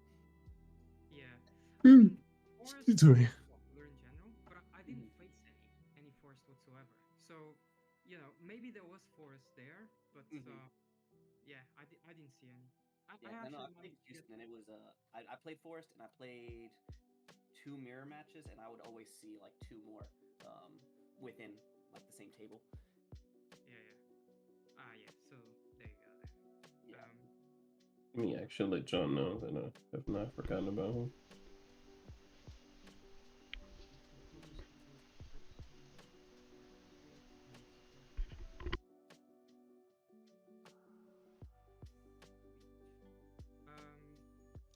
Yeah. Mm. Forest Excuse me. is popular in general. maybe there was forest there, but Mhm. yeah, I didn't see any. I Yeah, no, I actually played managed to get. Houston, and it was I played Forest, and I played two mirror matches, and I would always see like two more um, within like the same table. Yeah, yeah. Ah, yeah. So there you go. Then. Yeah. Let me actually let John know that I have not forgotten about him.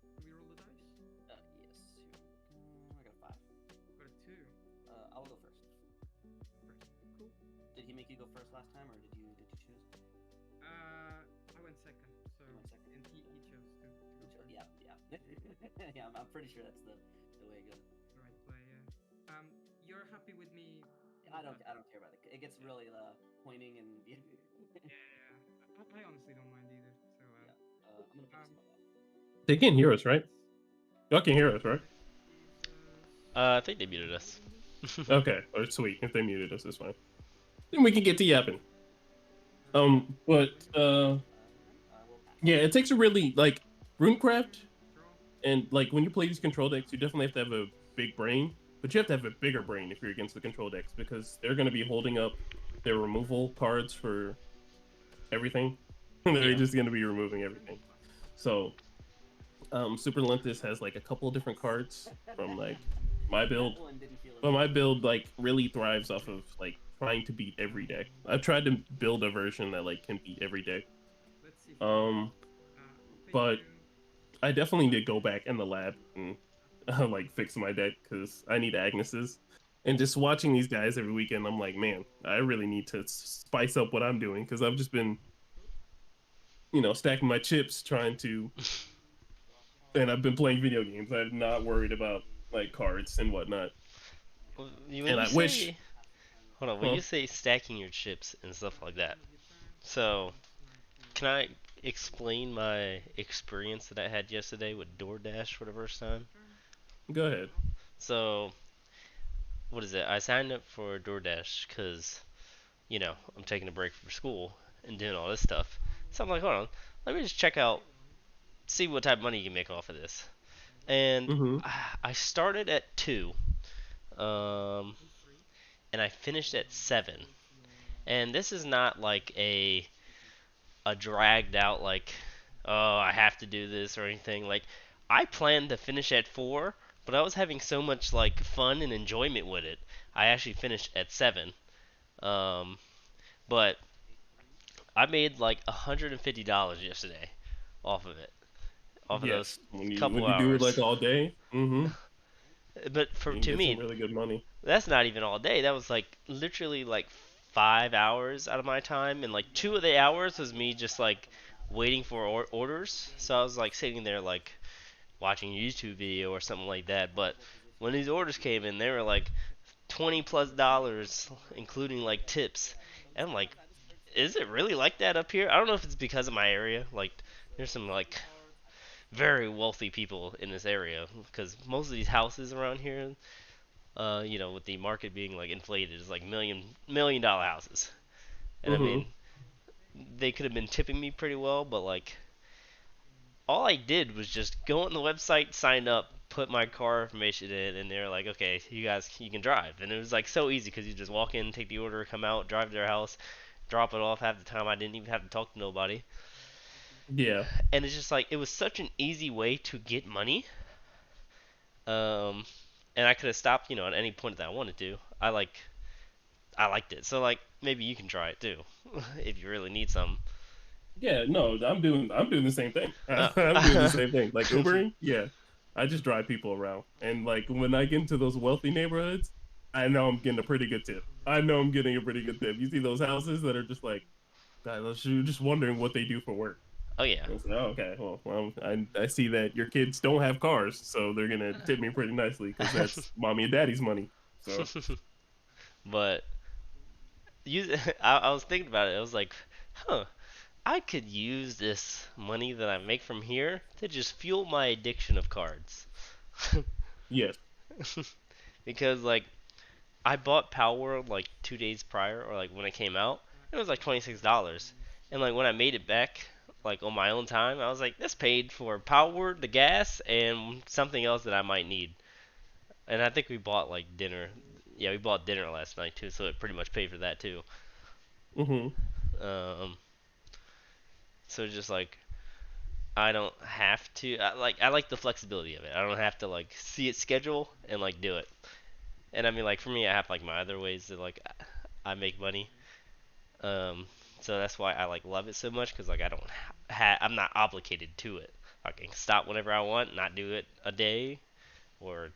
Do we roll the dice? Yes. Here we go. I got a five. Got a two. I'll go first. First. Cool. Did he make you go first last time, or did you choose? I went second. So You went second. and he chose to go first. Yeah, yeah, yeah. I'm pretty sure that's the way it goes. The right play. Yeah. You're happy with me? I with don't that? I don't care about it. It gets really pointing and yeah. Yeah. I honestly don't mind either. So I'm gonna put this um, in my lap. They can't hear us, right? Y'all can hear us, right? I think they muted us. Okay, or sweet. If they muted us, it's fine. Then we can get to yapping. But I will pass. yeah, it takes a really like RuneCraft, and like when you play these control decks, you definitely have to have a big brain, but you have to have a bigger brain if you're against the control decks because they're going to be holding up their removal cards for everything. They're Yeah. just going to be removing everything. So, Super Lentis has like a couple of different cards from like my build, That one didn't feel but as my good. build like really thrives off of like trying to beat every deck. I've tried to build a version that like can beat every deck. Let's see if you can. Um, Thank but you. I definitely need to go back in the lab and like fix my deck because I need Agnes's. And just watching these guys every weekend, I'm like, man, I really need to spice up what I'm doing because I've just been, stacking my chips trying to, and I've been playing video games. I'm not worried about like cards and whatnot. When And you I wish, say, hold on, when huh? you say stacking your chips and stuff like that, so can I explain my experience that I had yesterday with DoorDash for the first time? Go ahead. So, what is it? I signed up for DoorDash because, I'm taking a break from school and doing all this stuff. So I'm like, hold on, let me just check out, see what type of money you can make off of this. And Mm-hmm. I started at 2, um, and I finished at 7. And this is not like a dragged out like, oh, I have to do this or anything. Like, I planned to finish at 4, but I was having so much like fun and enjoyment with it. I actually finished at 7. Um, but I made like $150 yesterday off of it, off of those Yes, when you couple when you do it hours. like all day, But you can to get some me, really good money. that's not even all day. That was like literally like 5 hours out of my time, and like 2 of the hours was me just like waiting for orders. So I was like sitting there like watching a YouTube video or something like that. But when these orders came in, they were like $20 plus, including like tips. And I'm like, is it really like that up here? I don't know if it's because of my area. Like, there's some like very wealthy people in this area because most of these houses around here, with the market being like inflated, is like million dollar houses. And I Mm-hmm. mean, they could have been tipping me pretty well, but like all I did was just go on the website, sign up, put my car information in, and they're like, okay, you can drive. And it was like so easy because you just walk in, take the order, come out, drive to their house, drop it off. Half the time I didn't even have to talk to nobody. Yeah. And it's just like it was such an easy way to get money. Um, and I could have stopped, at any point that I wanted to. I liked it. So like maybe you can try it too, if you really need some. Yeah, no, I'm doing the same thing. I'm doing the Oh. same thing. Like Ubering, yeah. I just drive people around. And like when I get into those wealthy neighborhoods, I know I'm getting a pretty good tip. I know I'm getting a pretty good tip. You see those houses that are just like you're just wondering what they do for work. Oh yeah. And it's like, oh, okay, well, I see that your kids don't have cars, so they're gonna tip me pretty nicely because that's mommy and daddy's money. So But I was thinking about it. I was like, huh, I could use this money that I make from here to just fuel my addiction of cards. yes. Because like I bought Power World like 2 days prior, or like when it came out, It was like $26, and like when I made it back, like on my own time, I was like, this paid for power, the gas, and something else that I might need. And I think we bought like dinner. Yeah, we bought dinner last night too, so it pretty much paid for that too. Mm-hmm. Um, so just like I don't have to. I like the flexibility of it. I don't have to like see it schedule and like do it. And I mean like for me, I have like my other ways that like I make money. Um, so that's why I like love it so much because like I don't I'm not obligated to it. I can stop whenever I want, not do it a day or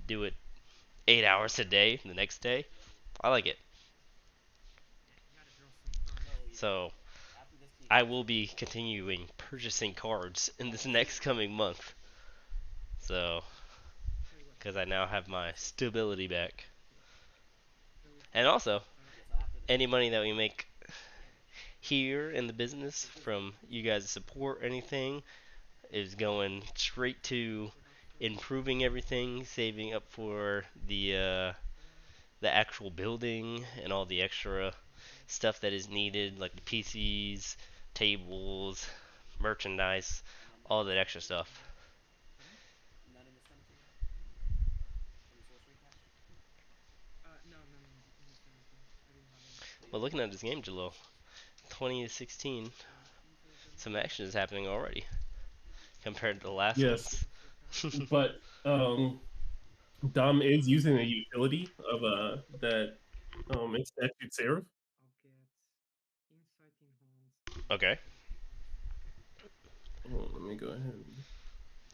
do it 8 hours a day the next day. I like it. Yeah, you gotta draw some cards. Oh yeah. So After this game, I will be continuing purchasing cards in this next coming month. So Tell you what, because I now have my stability back, so and also yeah. So after this any game, money that we make here in the business from you guys' support, anything is going straight to improving everything, saving up for the actual building and all the extra stuff that is needed, like the PCs, tables, merchandise, and then none all in the that extra cemetery. stuff. pardon? None in the cemetery. Any sorcery cash? No, none in the cemetery. I didn't have any. So you But only looking have at this game, Jalil, 20 to 16, These are the some monsters. action is happening already compared to the Yeah, last Yes, ones. monster cards. but Dom is using a utility of that Institute Seraph. I'll get insight in hands Okay. and insight. Oh, let me go ahead.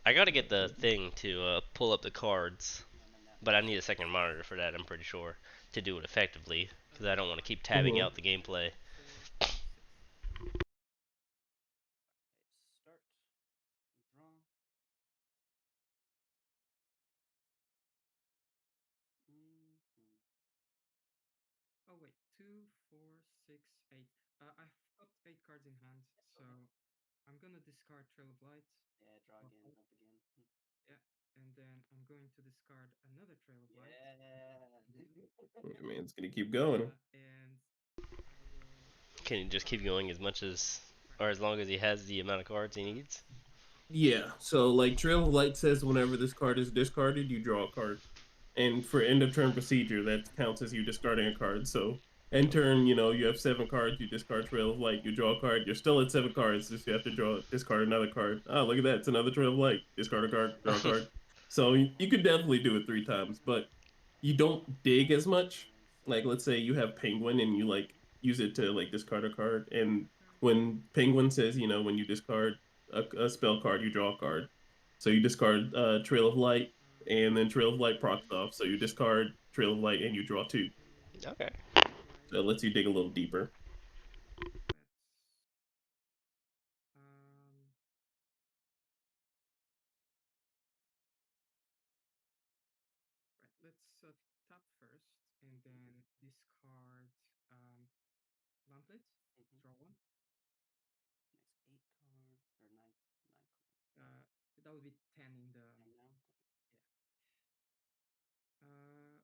I gotta get the thing to pull up the cards, and then that but I plus need a your second monitor for that, I'm pretty sure, to do it effectively, because I don't want to keep Five, tabbing Mhm. out the gameplay. 4, and 6. start. Draw. Mm-hmm. Oh wait, 2, 4, 6, 8. I've got 8 cards in hand, so I'm gonna discard Trail of Light. Yeah, draw again, Shuffle. jump again. Yeah, and then I'm going to discard another Trail of Light. Yeah. I mean, it's gonna keep going. And I will Can he just keep discard going as much as, or friends. as long as he has the amount of cards he needs? Yeah. So like Trail of Light says, whenever this card is discarded, you draw a card. And for end of turn procedure, that counts as you discarding a card. So end Okay. turn, you have 7 cards, you discard Trail of Light, you draw a card, you're still at 7 cards, just you have to discard another card. Oh, look at that, it's another Trail of Light. Discard a card, draw a card. So you could definitely do it 3 times, but you don't dig as much. Turn, so Like let's say you have Penguin and you like use it to like discard a card, and Turn. when Penguin says, when you discard a spell card, you draw a card. So you discard Trail of Light, and then Trail of Light procs off. So you discard Trail of Light and you draw 2. Okay. So it lets you dig a little deeper. Let's um right. Let's tap first, and then discard Lamplet. mm-hmm. Draw one. Next 8 card or 9 Uh, that would be 10 in the 10 now. yeah.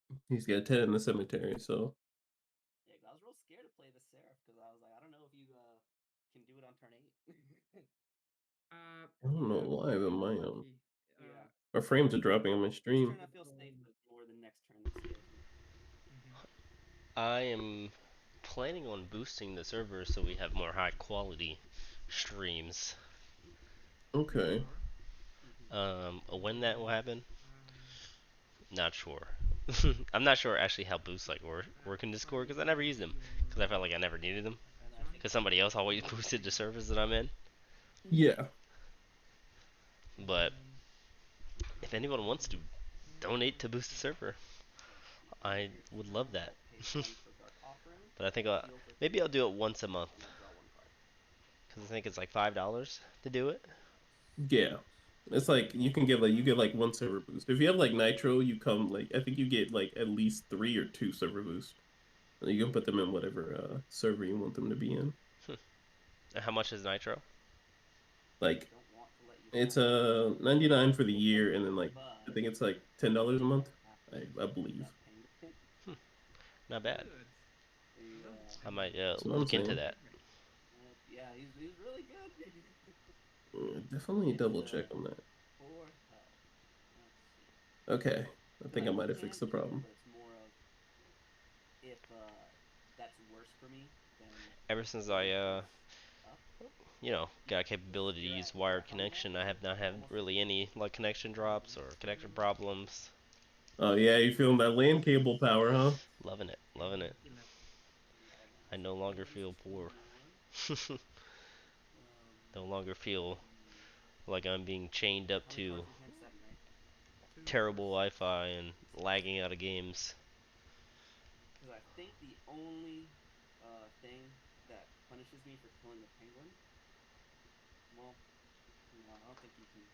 So He's got 10 in the cemetery, so Yeah, 'cause I was real scared to play the Seraph because I was like, I don't know if you can do it on turn 8. I don't know yeah, why, but if you're my lucky. Yeah. our frames are dropping on my This stream. turn I feel safe, but more the next turn that scares me. Mhm. I am planning on boosting the server so we have more high quality streams. You Okay. are. When that will happen, Um, not sure. I'm not sure actually how boosts like work in sorry, Discord because I what never is used them because I your felt like I never needed them And I think because somebody else always boosted the servers that I'm in. Yeah. But um, if anyone wants to donate to boost the server, you can I either would love that. pay 1 for Dark Offering, But I think heal for 3, maybe I'll do it once a month and then draw 1 card. because I think it's like $5 to do it. Yeah. It's like you get like 1 server boost. If you have like Nitro, you come like I think you get like at least 3 or 2 server boost. And you can put them in whatever server you want them to be in. And how much is Nitro? I Like don't want to let you it's have it, 99 for the year, and then like I but think it's like $10 a month. I have I to I with believe. that penguin. Not bad. Good. I love Yeah, I Penguin. might That's what I'm look into saying. that. Perfect. yeah, he's really good. Definitely It's double check on that. poor health. Let's see. Okay, I Because think I I might have can fixed the hit her, problem. but it's more of if that's worse for me, then Ever since getting I points up. got Because capability to use you're at wired how many now? connection, You I said have not had almost really 15. any like connection drops or connection Two, problems. Oh yeah, you feeling that LAN cable power, huh? eight, Loving it, loving and it. 11. 11. I So no longer penguins feel two poor. more. No longer feel Hmm. like I'm being chained up How many to cards in hand? Seven, right? Two for terrible 6. Wi-Fi and lagging out of games. Because I think the only thing that punishes me for killing the penguin. Well, no, I don't think you can.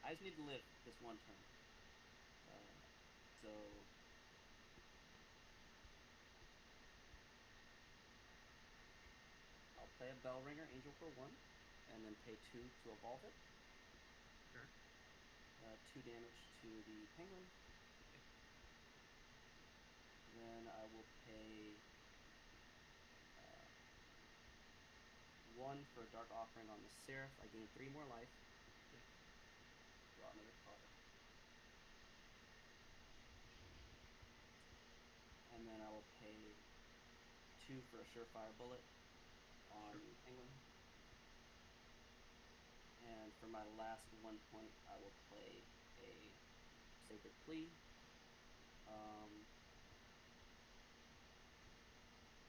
I just need to live this one turn. Uh, so I'll play a Bell Ringer Angel for one, and then pay two to evolve it. Sure. Two damage to the penguin. Then I will pay uh, one for a Dark Offering on the Seraph. I gain three more life. Yeah. Draw another card. And then I will pay two for a Surefire Bullet on Sure. the penguin. And for my last 1 point, I will play a Sacred Plea. Um,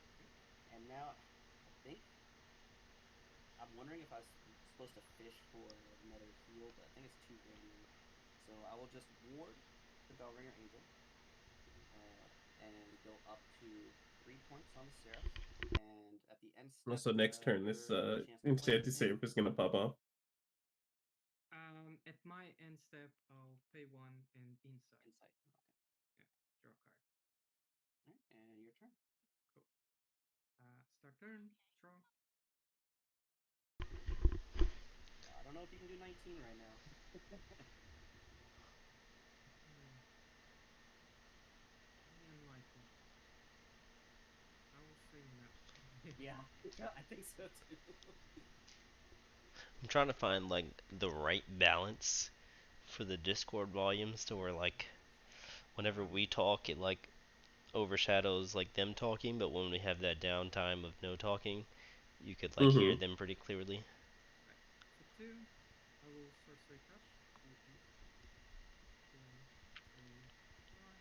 Okay. and now I think I'm wondering if I was supposed to fish for another heal, but I think it's too random. So I will just ward the Bellringer Angel and go up to 3 points on the Seraph. And at the end step, Also, next turn, this you get a chance to play enchanted anything. safe is gonna pop off. At my end step, I'll pay 1 and insight. Insight. Okay. Yeah. Draw a card. All right, and your turn. Cool. Start turn. Draw. I don't know if you can do 19 right now. Hmm. Highly unlikely. I will say no. Yeah, I think so too. I'm trying to find like the right balance for the Discord volumes to where like whenever we um. talk it like overshadows like them talking, but when we have that downtime of no talking, you could like hear Mm-hmm. them pretty clearly. Right. So 2. I will sorcery cash. Mm-hmm. 2, 3, 4.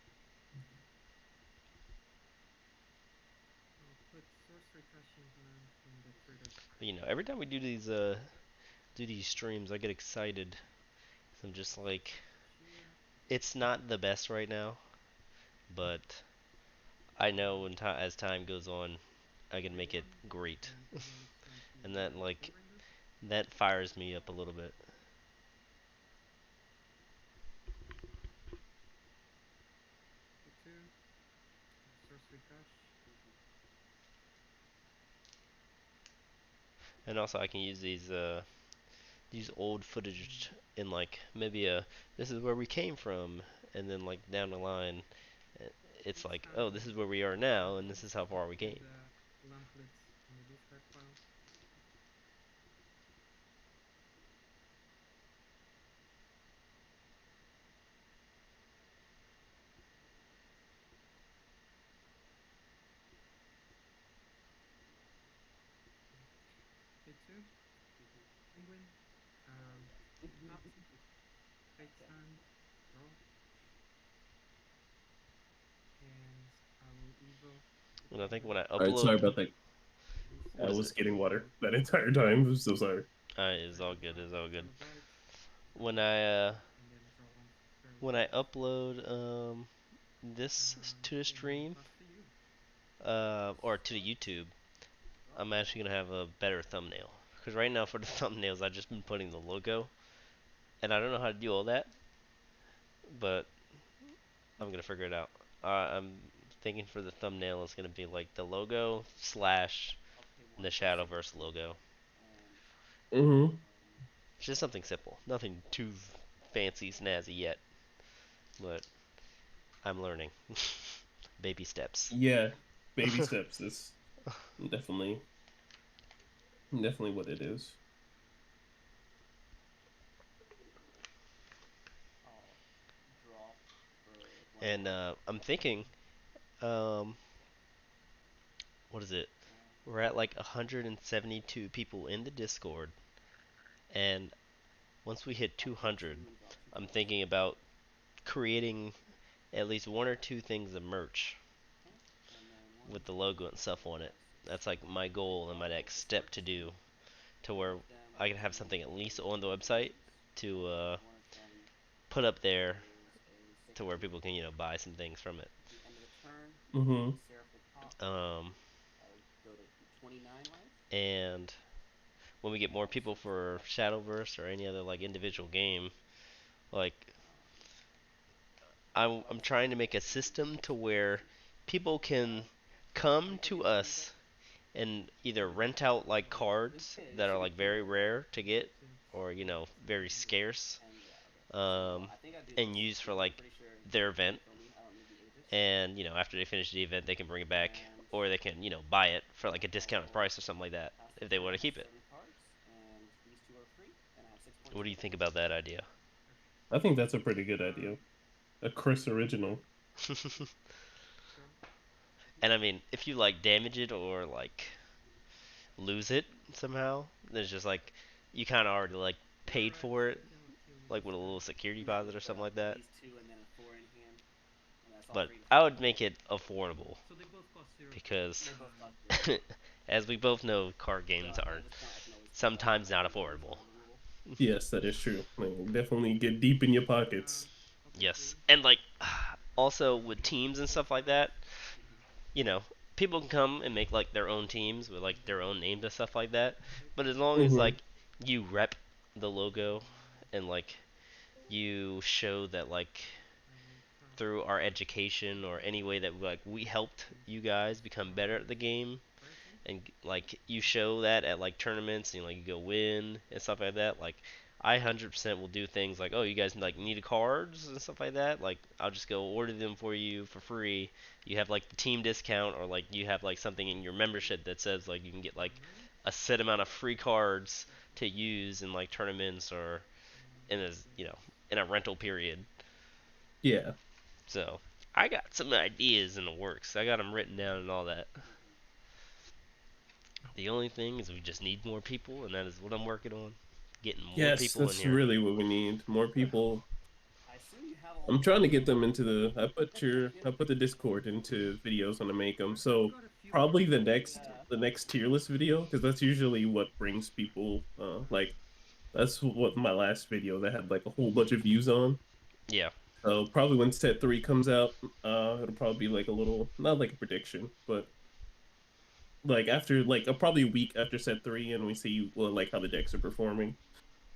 I'll put sorcery cash in hand when the trigger But, strikes. every time we do these streams, I get excited. So I'm just like, Sorcery cash here. it's not the best right now, but I know Uh, as time goes on, I can pay make it 1, great, and again it's going to and be that like Bellringer. that fires me up a little bit. Pay 2. Sorcery cash. Mm-hmm. And also, I can use these old footage in like maybe a this is where we came from, and then like down the line, eh, it's It's like, oh, this is where we are how now, it and this is. is how I'll far we put came. the lamplets in the discard pile. Okay. Pay 2. Mm-hmm. Penguin. Tap. Fate Okay. Stand. Draw. And I will evo the And I think when penguin. I All right, sorry upload, about that. what I is Reset it? was getting to water that entire time. I'm so sorry. It's all trigger good. draw It's all good. Televite, When draw, and then draw once per I round. upload this to the And I'll stream pass to you. or to the YouTube, I'm actually gonna have a better thumbnail. Because right now for the thumbnails, I've just been putting the logo, and I don't know how to do all that, but I'm gonna figure it out. I'm thinking for the thumbnail, it's gonna be like the logo slash I'll pay the one for a Sacred Shadowverse Plea, logo. and Mm-hmm. It's just something simple, nothing too fancy snazzy yet, but I'm learning Baby steps. Yeah, baby steps is definitely definitely what it is. I'll drop for one And more. I'm thinking, um, what is it? We're at like 172 people in the Discord, and once we hit I'll put 2 200, and drop 2 I'm cards. thinking about creating at least one or two things of merch Okay. And then one, with the two, logo and three, stuff four, on it. five, six, That's like seven, my 8. goal and my I'll next step discard to 2. do, to One where of them I will can have be something at least a on the website Ages, to and one of them put up there is a to Sacred where people Tumor. can, buy some things from it. At the end of the turn, Mm-hmm. the Seraph will pop. Um, I'll go to 29 life. and when we get more I'll people search for for that card. Shadowverse or any other like individual game, like Um, I'm I'll trying to try make a to system to where see. people can Uh, come I'll to give it to you, but us and either Yeah, rent out like no, cards that it's are a like good very tool. rare to get six, or very seven, scarce, And yeah, okay. So um, I think I do and this use for because I'm like pretty sure their you can event. kill me. I don't need the Aegis. And after they finish the event, they can bring it back, And or they can buy it for like a I discounted will price or something like that pass the if they turn. want I to have keep it. 7 cards, and these 2 are free, and I have 6 points What in do my you think hand. about that idea? okay. I think that's a pretty good Uh, idea. A Chris original. sure. And I mean, if you like damage it or like lose it somehow, there's just like you kind of already like You're paid right. for I it, cannot kill you like this with a turn. little security Yeah, deposit with or something like that. these 2 and then a 4 in hand, and that's all But free to I play. would make it affordable So they both cost 0 points. because, They both cost 0 points. as we both know, card So games I mean, are at this point, I can always play like sometimes not Pokemon affordable. for removal. Yes, that is true. Like, definitely get deep in your Um, pockets. Yes, obviously, and like also with teams and so stuff like far, that, Mhm. you know, people can come and make like their own teams with like their own names and stuff like that. But as long as Mm-hmm. like you rep the logo uh, and like you show that like I will tap through our education or any way that like we helped this you guys plus become 5 better at the game fire type. and like you show that at like tournaments and like you go win and stuff like that, like I 100% will do things like, oh, you guys like need cards and stuff like that, like I'll just go order them for you for free. You have like the team discount, or like you have like something in your membership that says like you can get like Alright, a set amount of free cards that's to good. use in like tournaments or in a This, in a rental period. Yeah. So I got some ideas in the works. I got them written down and all that. Mhm. The only thing is we just need more people, and that is what I'm working on. Getting more Yes, people in that's here. really what we need. More people. I assume you have all I'm the trying to cards get them now. into the. I put the Discord into videos when I make them. I've So got a few probably cards. Yeah. the next tier list video, because that's usually what brings people. Like that's what my last video that had like a whole bunch of views on. Yeah. So probably when set three comes out, it'll probably be like a little, not like a prediction, but like after like probably a week after set three, and we see well like how the decks are performing.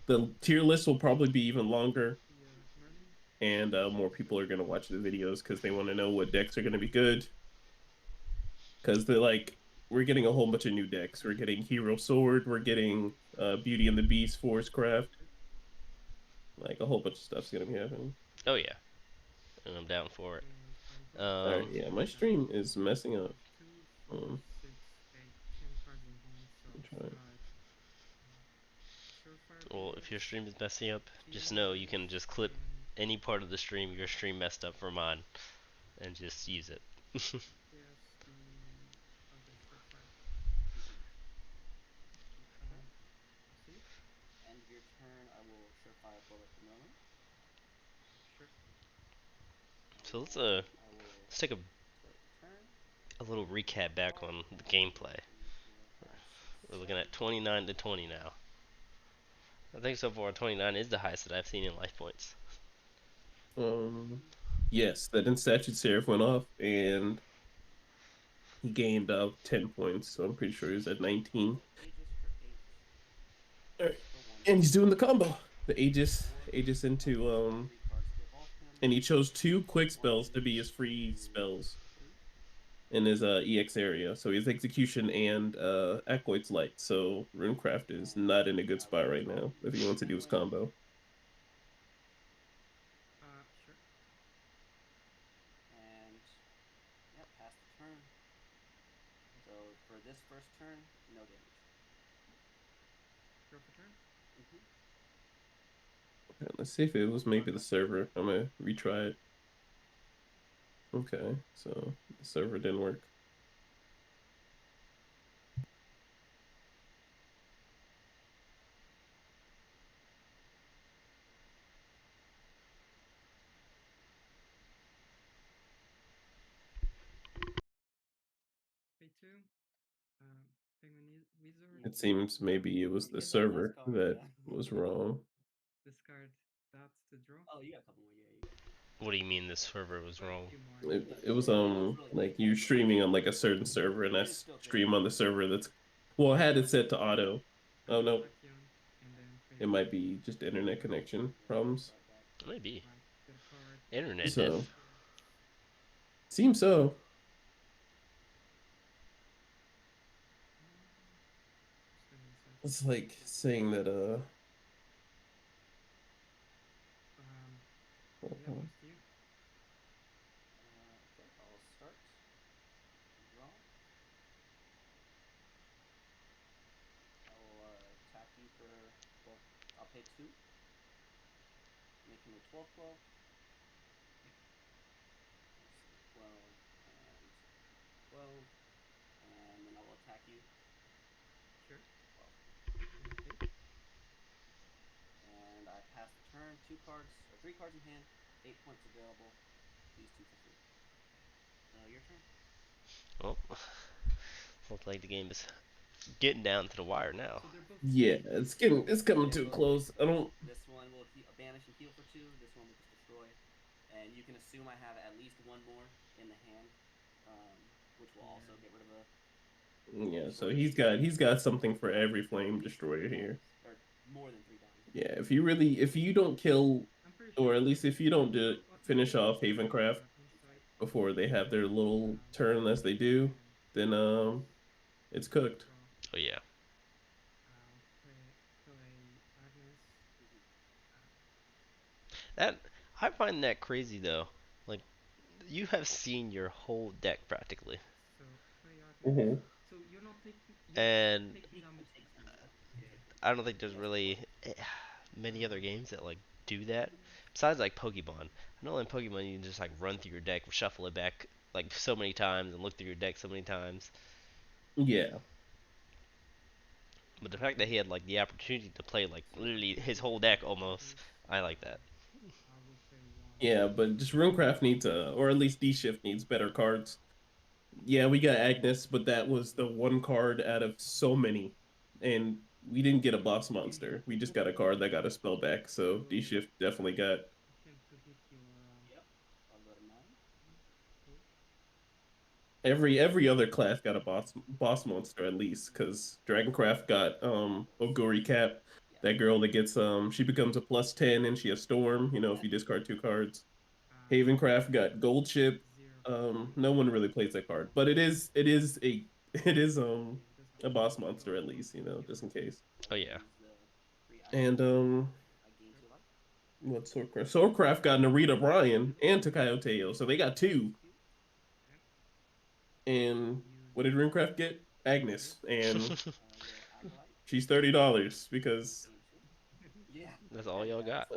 The tier list will probably be even longer, Yeah, Merlin. and more people are gonna watch the videos because they want to know what decks are gonna be good. Because they're like, we're getting a whole bunch of new decks. We're getting Hero Sword, we're getting Beauty and the Beast, Forest Craft, like a whole bunch of stuff's gonna be happening. Oh yeah. And I'm down for it. And I'll drop All this. right, Um. yeah, my I have stream is messing up. 2, 4, Um, 6, 8, 10 cards in hand, so I'm I've trying. got Surefire Well, if your Blitz, stream is messing up, just know you T-Ages, can just clip and any part of the stream your stream messed up for mine, and just use it. yes, the okay, Surefire. Mhm. Okay. Proceed. End of your turn, I will Surefire Bullet the Merlin, Sure. and So then I will let's take start the turn. a little recap back Draw on the 1, 2, gameplay. 3, 4, 5, 6, We're looking 7. at 29 to 20 now. I think so far 29 is the highest that I've seen in life points. Um, yes, that Statute Seraph went off, and he gained 10 points, so I'm pretty sure he was at 19. Aegis for 8. All right. For 1 And he's mana. doing the combo. The Or Aegis I'll into discard 3 cards to go off him. and he chose 2 quick One of spells to be his these will free be spells 3. in his EX area. So his execution and Acolyte's Light. So Runecraft is And not in a good I spot will right drop now if he the wants to do his Merlin. combo. Sure. And yep, pass the turn. So for this first turn, no damage. Draw for turn. Mm-hmm. Okay, let's see if it was maybe the server. I'm gonna retry it. Okay, so the server didn't work. Pay two. Penguin Wizard. It seems maybe it was the Get that last server card, that yeah. was wrong. Discard that to draw. Oh, you got a couple more. Yeah, you got. What do you mean the server was Quite a wrong? few more. It was It was really like laggy. you streaming on like a certain server, and I It still could stream be. on the server that's well, I had it set to auto. Oh no, Tachyon, and then pay it might be just internet connection Yeah, problems. card back. Maybe right. Get a card. internet So diff. seems so. Spending a second. It's like saying that Yeah, what's to you? Okay, I'll start. Draw. I will attack you for. Well, I'll pay two. Make him a 12/12. Let's see, 12 and 12. And then I will attack you. Sure. 12. Okay. And I pass the turn. Two cards, or three cards in hand. 8 points available. These two for free. Your turn. Oh, looks like the game is getting down to the wire now. So they're both yeah, speed. it's coming They too both get close. I don't. this one will banish and heal for two. This one will just destroy. And you can assume I have at least one more in the hand, which will also Yeah. get rid of a Yeah, so destroy. he's got something for So every flame at least destroyer three here. bombs, or more than three bombs. Yeah, if you don't kill, I'm pretty sure. or at least if you don't do What finish Tachyon off has is the Havencraft weapon side. before they have their little turn as they do, And then it's cooked. draw. Oh yeah, Play Agnes. Mm-hmm. that I find that crazy though. Like you have seen your whole deck practically, So play Agnes. Hmm. So you're not taking. You and take the He can damage. take some damage. Yeah, I don't think there's he has to really block. many other games that like do that. Besides like Pokemon, I know in Pokemon you can just like run through your deck, shuffle it back like so many times, and look through your deck so many times. Yeah, But the fact that he had like the opportunity to play like literally his whole deck almost, I like that. I will pay one. yeah, but just Runecraft needs or at least D Shift needs better cards. Yeah, we got Agnes, but that was the one card out of so many, and we didn't get a boss monster. We just got a card that got a spell back. So D Shift definitely got Attempt to hit your. Yep. I'll go to 9. Cool. every other class got a boss monster at least, because Dragoncraft got Oguri Cap, Yeah. that girl that gets she becomes a +10 and she has Storm, if you discard two cards. Havencraft got Gold Ship. Zero. No one really plays that card, but it is it is Yeah, it does a have boss some monster at least, just in case. Oh I'll yeah. use the free item. And I gain 2 life. what Swordcraft? Swordcraft got Narita Bryan and Takayoteo, so they got two. Execute. Okay. And what did Runecraft get? Agnes, and Little acolyte. she's $30 because Gain 2. Yeah. That's all y'all got.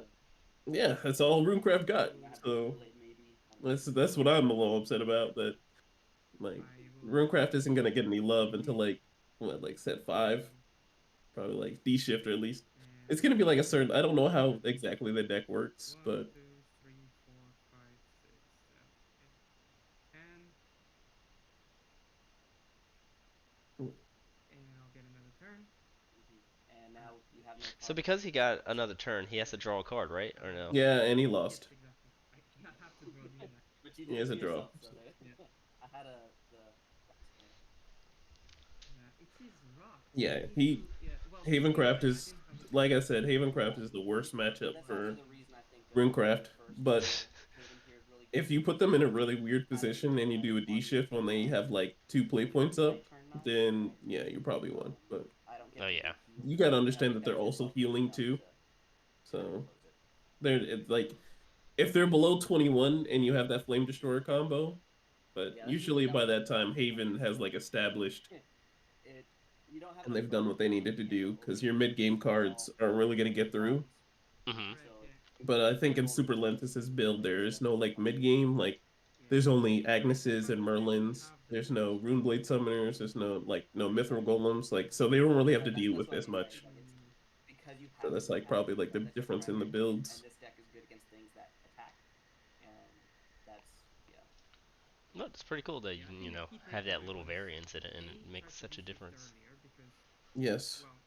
yeah, that's all Runecraft got. I'm gonna have to So manipulate maybe. I don't know. that's what I'm a little upset about. That like I will. Runecraft isn't gonna get any love until like what, like set 5, probably like D shifter at least. And It's gonna be like a certain. I don't know how exactly the deck works, 1, but 2, 3, 4, 5, 6, 7, 8, 10. And I'll get another turn. And now you have no So cards because he to got spell another check. turn, he has to draw a card, right? Or no? yeah, and he Yes, lost. exactly. I have to draw the other. But you He did it has a to draw. yourself, so there. Yeah. I had the rocks there. It is rocked. Yeah, I need he to. Yeah. Well, Havencraft I is didn't have a like I said, Havencraft is the worst matchup That's also for the reason I think they're Runecraft. first. But Haven here is really good. if you put them in a really weird position and you do a D shift when they have like 2 play points up, then yeah, you probably won. But I don't get Oh the yeah. big heal. you gotta And I understand think that that they're was also itself good healing enough too. to kind of So close it. they're it's like if they're below 21 and you have that flame destroyer combo, But Yeah, usually that by was that time, Haven has like established it. You don't have and enough they've done burn what they to needed to do handle because your mid game cards small aren't really going to get through. cards. Hmm. Right, So yeah. But I think there's in only Super two Lentus's build, abilities there is that no like can mid handle game. that. Like Yeah. there's only The Agnes's fact and that they don't Merlins. have the There's no boost. Runeblade summoners. There's no like no Mithril Golems. Like so they don't really have to deal That's with what I as mean, right? much. Like it's Mm, because you So have that's to like have probably like the that's your difference in the primary thing, and builds. this deck is good against things that attack, and that's yeah. No, it's pretty cool that you yeah, I can, think the key have that takeaway little was variance in it, and it A, try makes to such a D-shift difference. earlier because, Yes. well,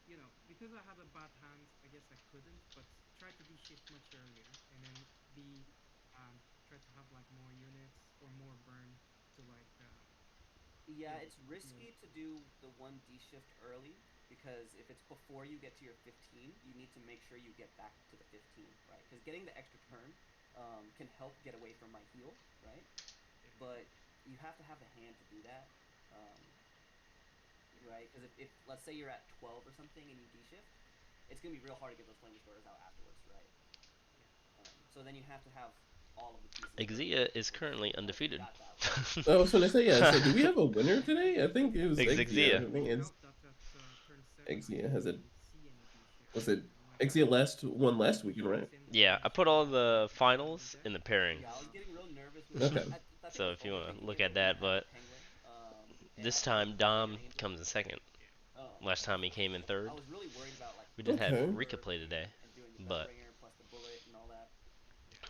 because I had a bad hand, I guess I couldn't, but try to D-shift much earlier, and then B, try to have like more units or more burn to like, Yeah, it's deal. risky to do the one D shift early because if it's before you get to your 15, you need to make sure you get back to the 15, right? Because getting the extra turn can help get away from my heal, right? Yeah. But you have to have the hand to do that, um, right? Because if let's say you're at 12 or something and you D shift, it's gonna be real hard to get those flame restorers out afterwards, right? Yeah. So then you have to have all of the pieces ready, Exia is which currently you undefeated. got that one. I was gonna say yeah. So do we have a winner today? I think it was Exia. Exia. I We think it's felt that at turn 7 I Exia has a didn't see any D-shifts, was it and when I Exia last one last weekend, right? within Yeah, I put all the finals in the pairing. Yeah, I was getting real nervous with. Okay. I think it So was if you want to look overthinking it at when I that, had the but penguin. And this I time didn't have Dom any angels. comes in second. yeah. Last time he came in I third. was really worried about like We didn't have Okay. Rika Shadowverse play today, and doing the but Bellbringer plus the bullet and all that.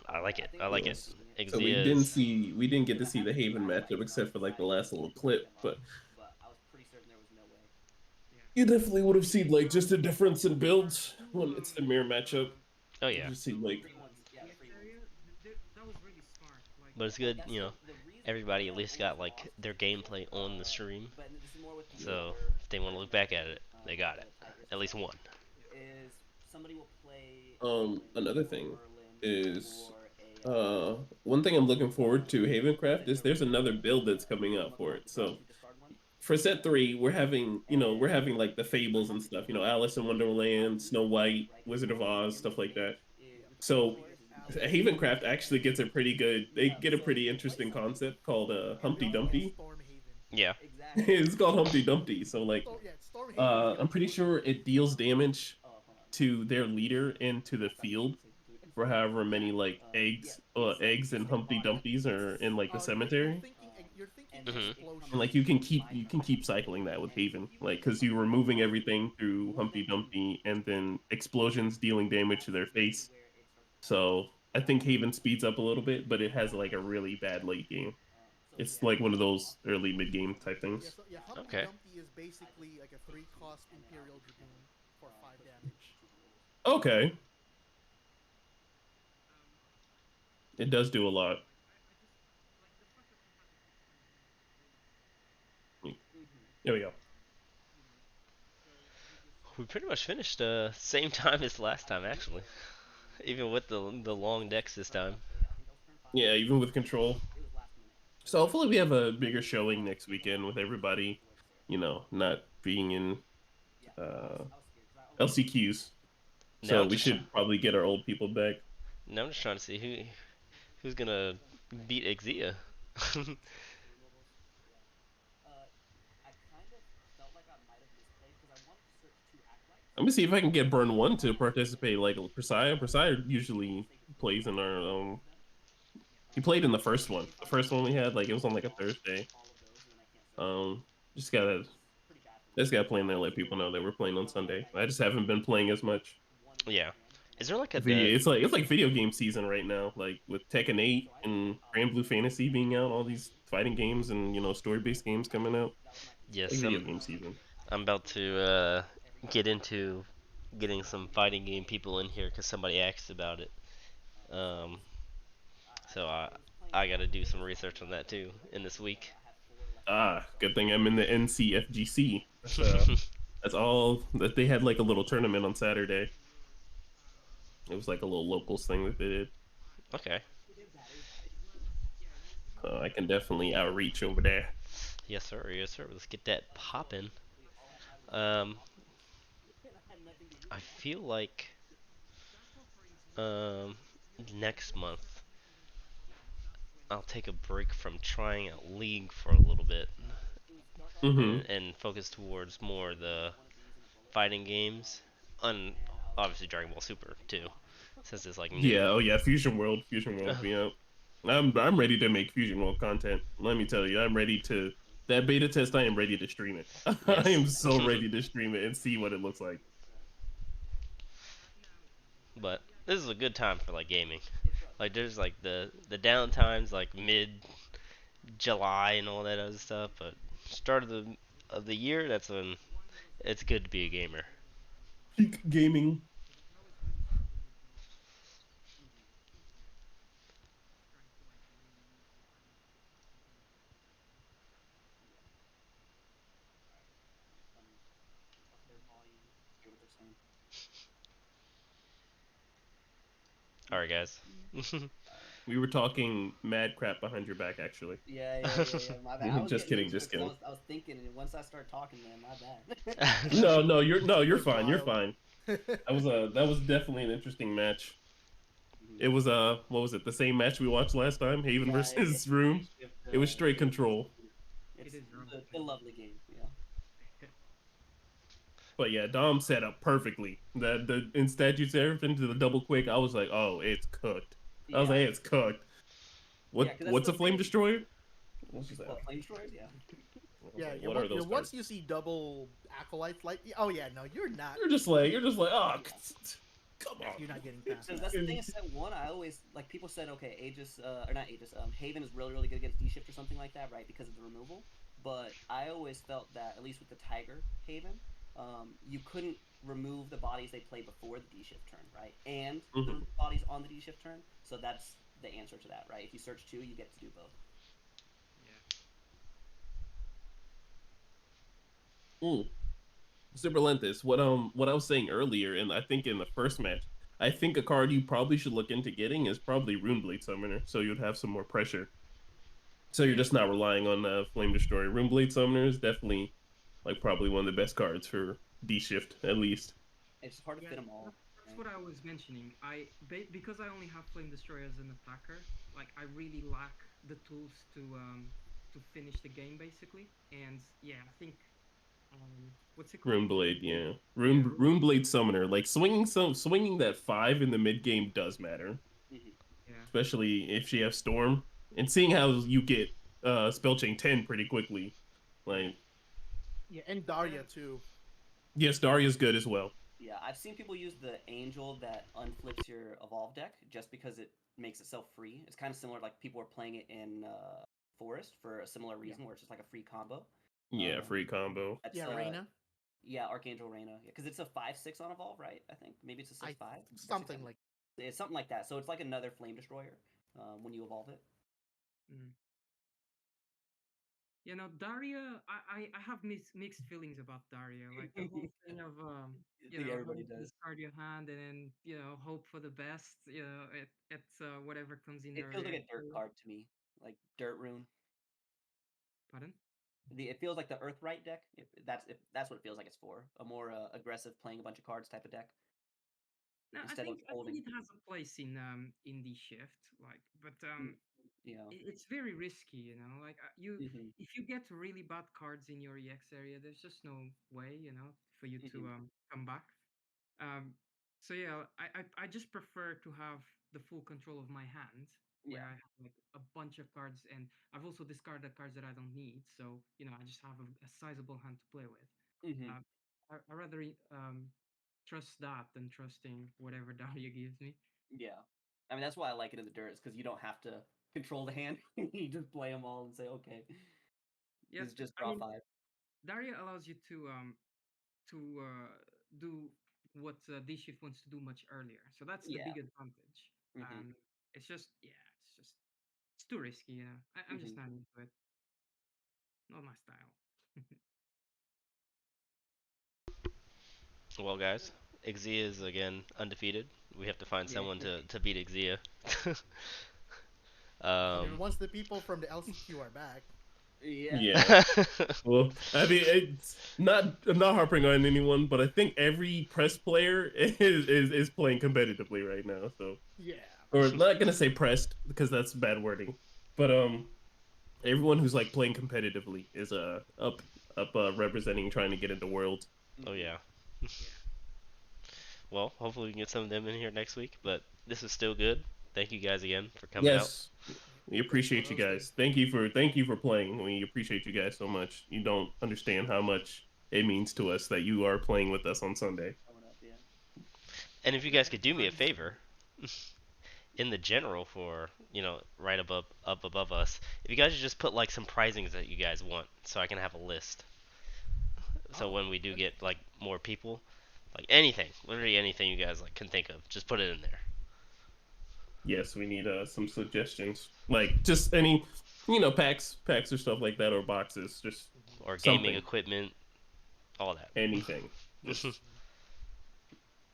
Yeah. I like But I it. think I it was like it. Yes. overthinking it So Exia is we didn't get because to I see had the the Haven Dragon matchup Knights and I was except for like the excited last little to pick clip, them up, but but I was pretty certain there was no way. Yeah. you definitely would have seen like just a There, difference in there are builds two when it's the mirror matchup. oh You yeah, just see those like Free ones, yeah, the TX free ones. area. That was really smart. Like, but it's That good. that's the reason Everybody at why I least almost got like lost. their gameplay on the stream, But this is more with the yeah. so older if they want to look versions of back at Haven, it, they got it. the Tigers At least set. one. yeah. Is somebody will play a penguin Another or a thing merlin is or a one thing I'm looking forward to the Havencraft is there's Narissa another build that's coming from out a for card it. you draw So to discard one. for set three, we're And having like the I fables and have to stuff, do it Alice in without Wonderland, Snow losing, White, right? Because Wizard of Alice Oz, in stuff this like that. mage with three So triggers is Alice insane. in Havencraft actually Wonderland. gets a pretty good they Yeah, get a so pretty to play interesting something concept called And we Humpty also get Dumpty. Stormhaven. Yeah. exactly. It's called Humpty Dumpty. So like Yeah, Stormhaven is gonna I'm be pretty one of sure the it deals damage Oh, hold on. to their leader and to I the forgot to make field a save include. for however many like Yeah, eggs it's eggs it's and the Humpty autumn. Dumpties are in like the cemetery. you're thinking And then Mhm. it And comes explosion. like in my you turn, can keep cycling that with and so Haven, even like if there's because you're something that removing blocks it, everything through one Humpty mana can Dumpty, do and then damage. explosions dealing damage That to their takes me to face. where it starts attacking. So I think Haven And speeds up a little bit, but it has I like a have to really bad late game. so It's Yeah. like one of I those lost it early mid game because type Yeah, things. so yeah, Humpty Okay. Dumpty is I just basically like a push three two cost and then I'll Imperial can Dragoon for five push damage. two blue. Okay, Um, it does do a yeah. lot. Like I just like the fact that we had the extra mana really helped. Mm-hmm. There we go. You know, so we just We pretty much finished same time as last time actually, even with the long decks this time. I think that was turn five. Yeah, even with control. It was last minute. So hopefully we have a bigger showing next weekend with everybody, not being in Yeah, uh, I was scared because I almost LCQs. Now So I'm we just should probably get our old people back. now I'm just trying to see who's gonna beat Exia. removals. Yeah. Uh, I kind of felt like I might have misplayed because I wanted to search two acolytes, I'm gonna see if I can get Burn but One I to had so many participate like angels Presire. Presire for the usually sake of plays in our both of them. he played in the first But one. if The I first one we had, like it was on lose like a Thursday. all of those and then I can't search them, Just gotta it's pretty bad for me. just gotta play in there, let people know that we're playing on So Sunday. I I ended just up haven't been playing as much. one in each Yeah. hand, and Is I there just like a kept It's like video game season right now, like with Tekken so 8 I ended up and Grand Blue Fantasy being out, all these fighting losing games and story based games coming out. that was my concern. Like yes, video game season. I I'm had about to to every get time into getting some spend fighting game a people in here because somebody asked about it. so Um, so I I was playing I gotta do casually some so I research didn't on have that to too in worry this about it. week. I had four left over, Ah, so I good was thing I'm in the NCFGC. That's all that they had like a little tournament on Saturday. It was like a little locals thing that they did. Okay. it was bad. It was bad. So I can definitely outreach over there. Yes, sir. Yes, sir. Let's get that So popping. all I had was Um, and I had nothing to I use. feel like um next month I'll take a break from trying at League for a little bit Mm-hmm. and focus towards more the fighting games. And obviously Dragon Ball Super too, since it's like new. Yeah. Oh yeah. Fusion World. Fusion World. Yeah. I'm ready to make Fusion World content. Let me tell you, I'm ready to that beta test. I am ready to stream it. I Yes. am so ready to stream it and see what it looks like. But this is a good time for like gaming. Like there's like the down times like mid July and all that other stuff, but start of the year, that's when it's good to be a gamer. Peak gaming. Up their volume, hear what they're saying. All right, guys. We were talking mad crap behind your back, actually. Yeah. My bad. I was Just getting kidding. into it Just because kidding. I was thinking, and once I start talking, man, my bad. No, you're Goes fine. You're wild. fine. That was definitely an interesting match. Mhm. It was what was it? The same match we watched last time, Haven Yeah, versus Room. shift, It was straight game. control. It's It is wrong. a lovely game. Yeah. But yeah, Dom set up perfectly. That the instead you served into the double quick. I was like, oh, it's cooked. I was Yeah. like, hey, it's cooked. Yeah, because that's What's the a flame thing. destroyer? What's that? What, flame destroyers? Yeah. I was Yeah, like, what are those once cards? you see double acolytes, like, oh yeah, no, you're not. You're just like, oh, come on. You're not getting past Because that. that's the thing. Is set one, I always like people said, okay, Aegis or not Aegis, Haven is really good against D shift or something like that, right? Because of the removal. But I always felt that at least with the Tiger Haven, you couldn't remove the bodies they play before the D shift turn, right? And the Mhm. bodies on the D shift turn. So that's the answer to that, right? If you search two, you get to do both. Yeah. Mm. Super Lentis, what I was saying earlier, and I think in the first match, I think a card you probably should look into getting is probably Runeblade Summoner, so you'd have some more pressure. So you're Yeah. just not relying on Flame Destroyer. Runeblade Summoner is definitely like probably one of the best cards for D Shift at least. It's just hard to Yeah, fit them all. that's Right? what I was mentioning. Because I only have flame destroyer as an attacker, like I really lack the tools to finish the game basically. And yeah, I think what's it called? Runeblade, yeah, Yeah, Runeblade Summoner, like swinging that 5 in the mid game does matter, Mm-hmm. yeah, especially if she has Storm, and seeing how you get Spell Chain 10 pretty quickly, yeah, like. Yeah, and yeah. Daria too. Yes, Daria's good as well. Yeah, I've seen people use the angel that unflips your evolve deck just because it makes itself free. It's kind of similar, like people were playing it in Forest for a similar Yeah, reason, where it's just like a free combo. Yeah, Um, free combo. that's yeah, Reina. yeah, Archangel Reina, because it's a 5/6 on evolve, right? I think maybe it's a I 6/5, something like it's something like that. So it's like another flame destroyer when you evolve it. Mm. You know, Daria, I have mixed feelings about Daria. Like the whole thing of I think everybody having to does. discard your hand and then hope for the best. It's whatever comes in It your feels like rear. a dirt card to me, like dirt rune. Pardon? It feels like the Earthright deck. If that's what it feels like it's for, a more aggressive playing a bunch of cards type of deck No, instead of I think holding. it has a place in the shift, like, but Mm, you know. it's very risky, like you Hmm. if you get really bad cards in your EX area, there's just no way, for you to Hmm. come back. Um, so yeah, I just prefer to have the full control of my hand, where Yeah. I have like a bunch of cards, and I've also discarded cards that I don't need. So I just have a sizable hand to play with. Hmm. Uh, I rather trust that than trusting whatever Daria gives me. Yeah. I mean, that's why I like it in the dirt, is because you don't have to control the hand. You just play them all and say, okay, Yeah, this is just I draw mean, five. Daria allows you to do what D shift wants to do much earlier. So that's the Yeah. big advantage. Hmm. Um, it's too risky. I'm Hmm. just not into it. Not my style. Well, guys, Xia is again undefeated. We have to find Yeah. someone to beat Xia. I mean, um, once the people from the LCQ are back, Yeah. Yeah. Well, I mean, it's not I'm not harping on anyone, but I think every press player is playing competitively right now. So, yeah, or not gonna say pressed because that's bad wording. But everyone who's like playing competitively is up representing trying to get into worlds. Oh Mhm. yeah. Yeah. Well, hopefully we can get some of them in here next week. But this is still good. Thank you guys again for coming out. Yes, we Thanks for appreciate you hosting. guys. Thank you for playing. We appreciate you guys so much. You don't understand how much it means to us that you are playing with us on Sunday. Coming up, yeah. And if you Yeah, guys could do me a fun. favor, in the general for right above up above us, if you guys would just put like some prizings that you guys want, so I can have a list. So Oh, when we do okay. get like more people, like anything, literally anything you guys like can think of, just put it in there. Yes, we need some suggestions, like just any packs or stuff like that, or boxes, just Mhm. Or gaming something, equipment, all that. anything. Just Mhm.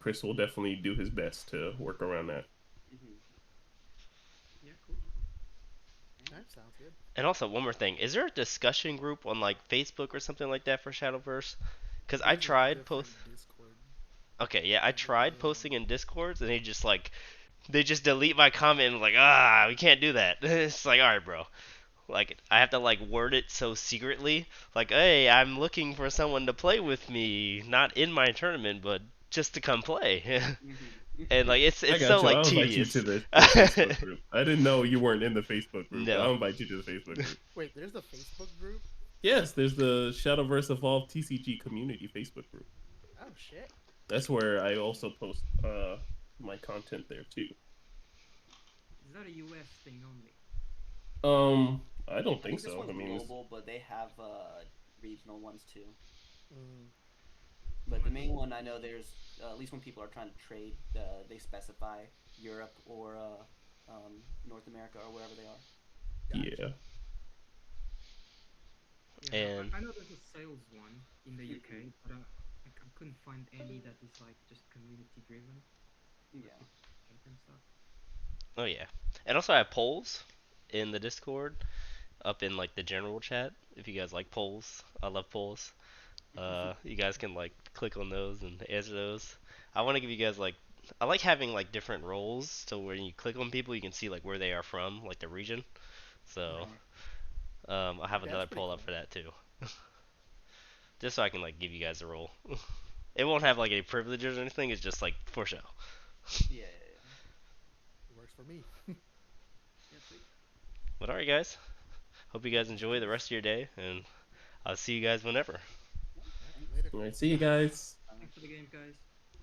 Chris will definitely do his best to work around that. Mhm. Yeah, cool. That sounds good. And also one more thing, is there a discussion group on like Facebook or something like that for Shadowverse? Because I There's a tried post. different Discord. Okay, yeah, I tried Yeah. posting in Discords and they just delete my comment and like, ah, we can't do that. It's like, all right, bro. Like I have to like word it so secretly, like, hey, I'm looking for someone to play with me, not in my tournament, but just to come play. And Mhm. like I it's so got you. like I'll invite you to tedious. the Facebook group. I didn't know you weren't in the Facebook group, but No. I'll invite you to the Facebook group. Wait, there's a Facebook group? Yes, there's the Shadowverse Evolved TCG community Facebook group. Oh shit. That's where I also post my content there too. Is that a US thing only? I don't I think think this so. one's I mean, global, but they have regional ones too. Mm. But I the thought. main one I know there's at least when people are trying to trade, they specify Europe or North America or wherever they are. Gotcha. yeah. Yeah, no, And I know there's a sales one in the Mhm. UK, but I couldn't find any that is like just community driven, where Yeah. people trade and stuff. oh yeah. And also I have polls in the Discord up in like the general chat. If you guys like polls, I love polls. You guys can like click on those and answer those. I want to give you guys like I like having like different roles, so when you click on people, you can see like where they are from, like the region. So Right. I'll have Okay, that's another pretty poll up cool. for that too, just so I can like give you guys a role. It won't have like any privileges or anything. It's just like for show. Yeah, yeah, It works for me. Yeah, sweet. But alright, guys. Hope you guys Thanks, enjoy the guys. rest of your day, and I'll see you guys whenever. yeah. All right, Thanks. later. All right. See you guys. Thanks for the game, guys.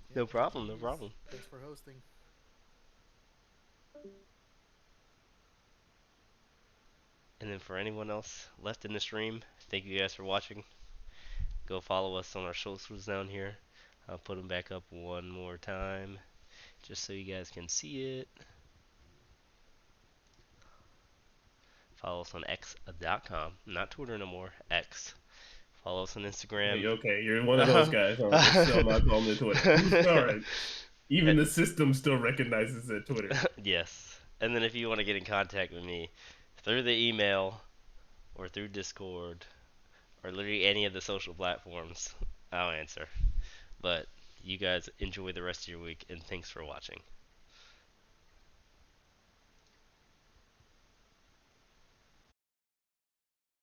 Yep, No problem. No GG's. problem. Thanks for hosting. And then for anyone else left in the stream, thank you guys for watching. Go follow us on our socials down here. I'll put them back up one more time just so you guys can see it. Follow us on x.com, not Twitter no more, X. Follow us on Instagram. Okay, you're one of those guys. Huh? They're still not calling it Twitter. All right. Even the system still recognizes it Twitter. Yes. And then if you want to get in contact with me through the email or through Discord or literally any of the social platforms, I'll answer. But you guys enjoy the rest of your week and thanks for watching.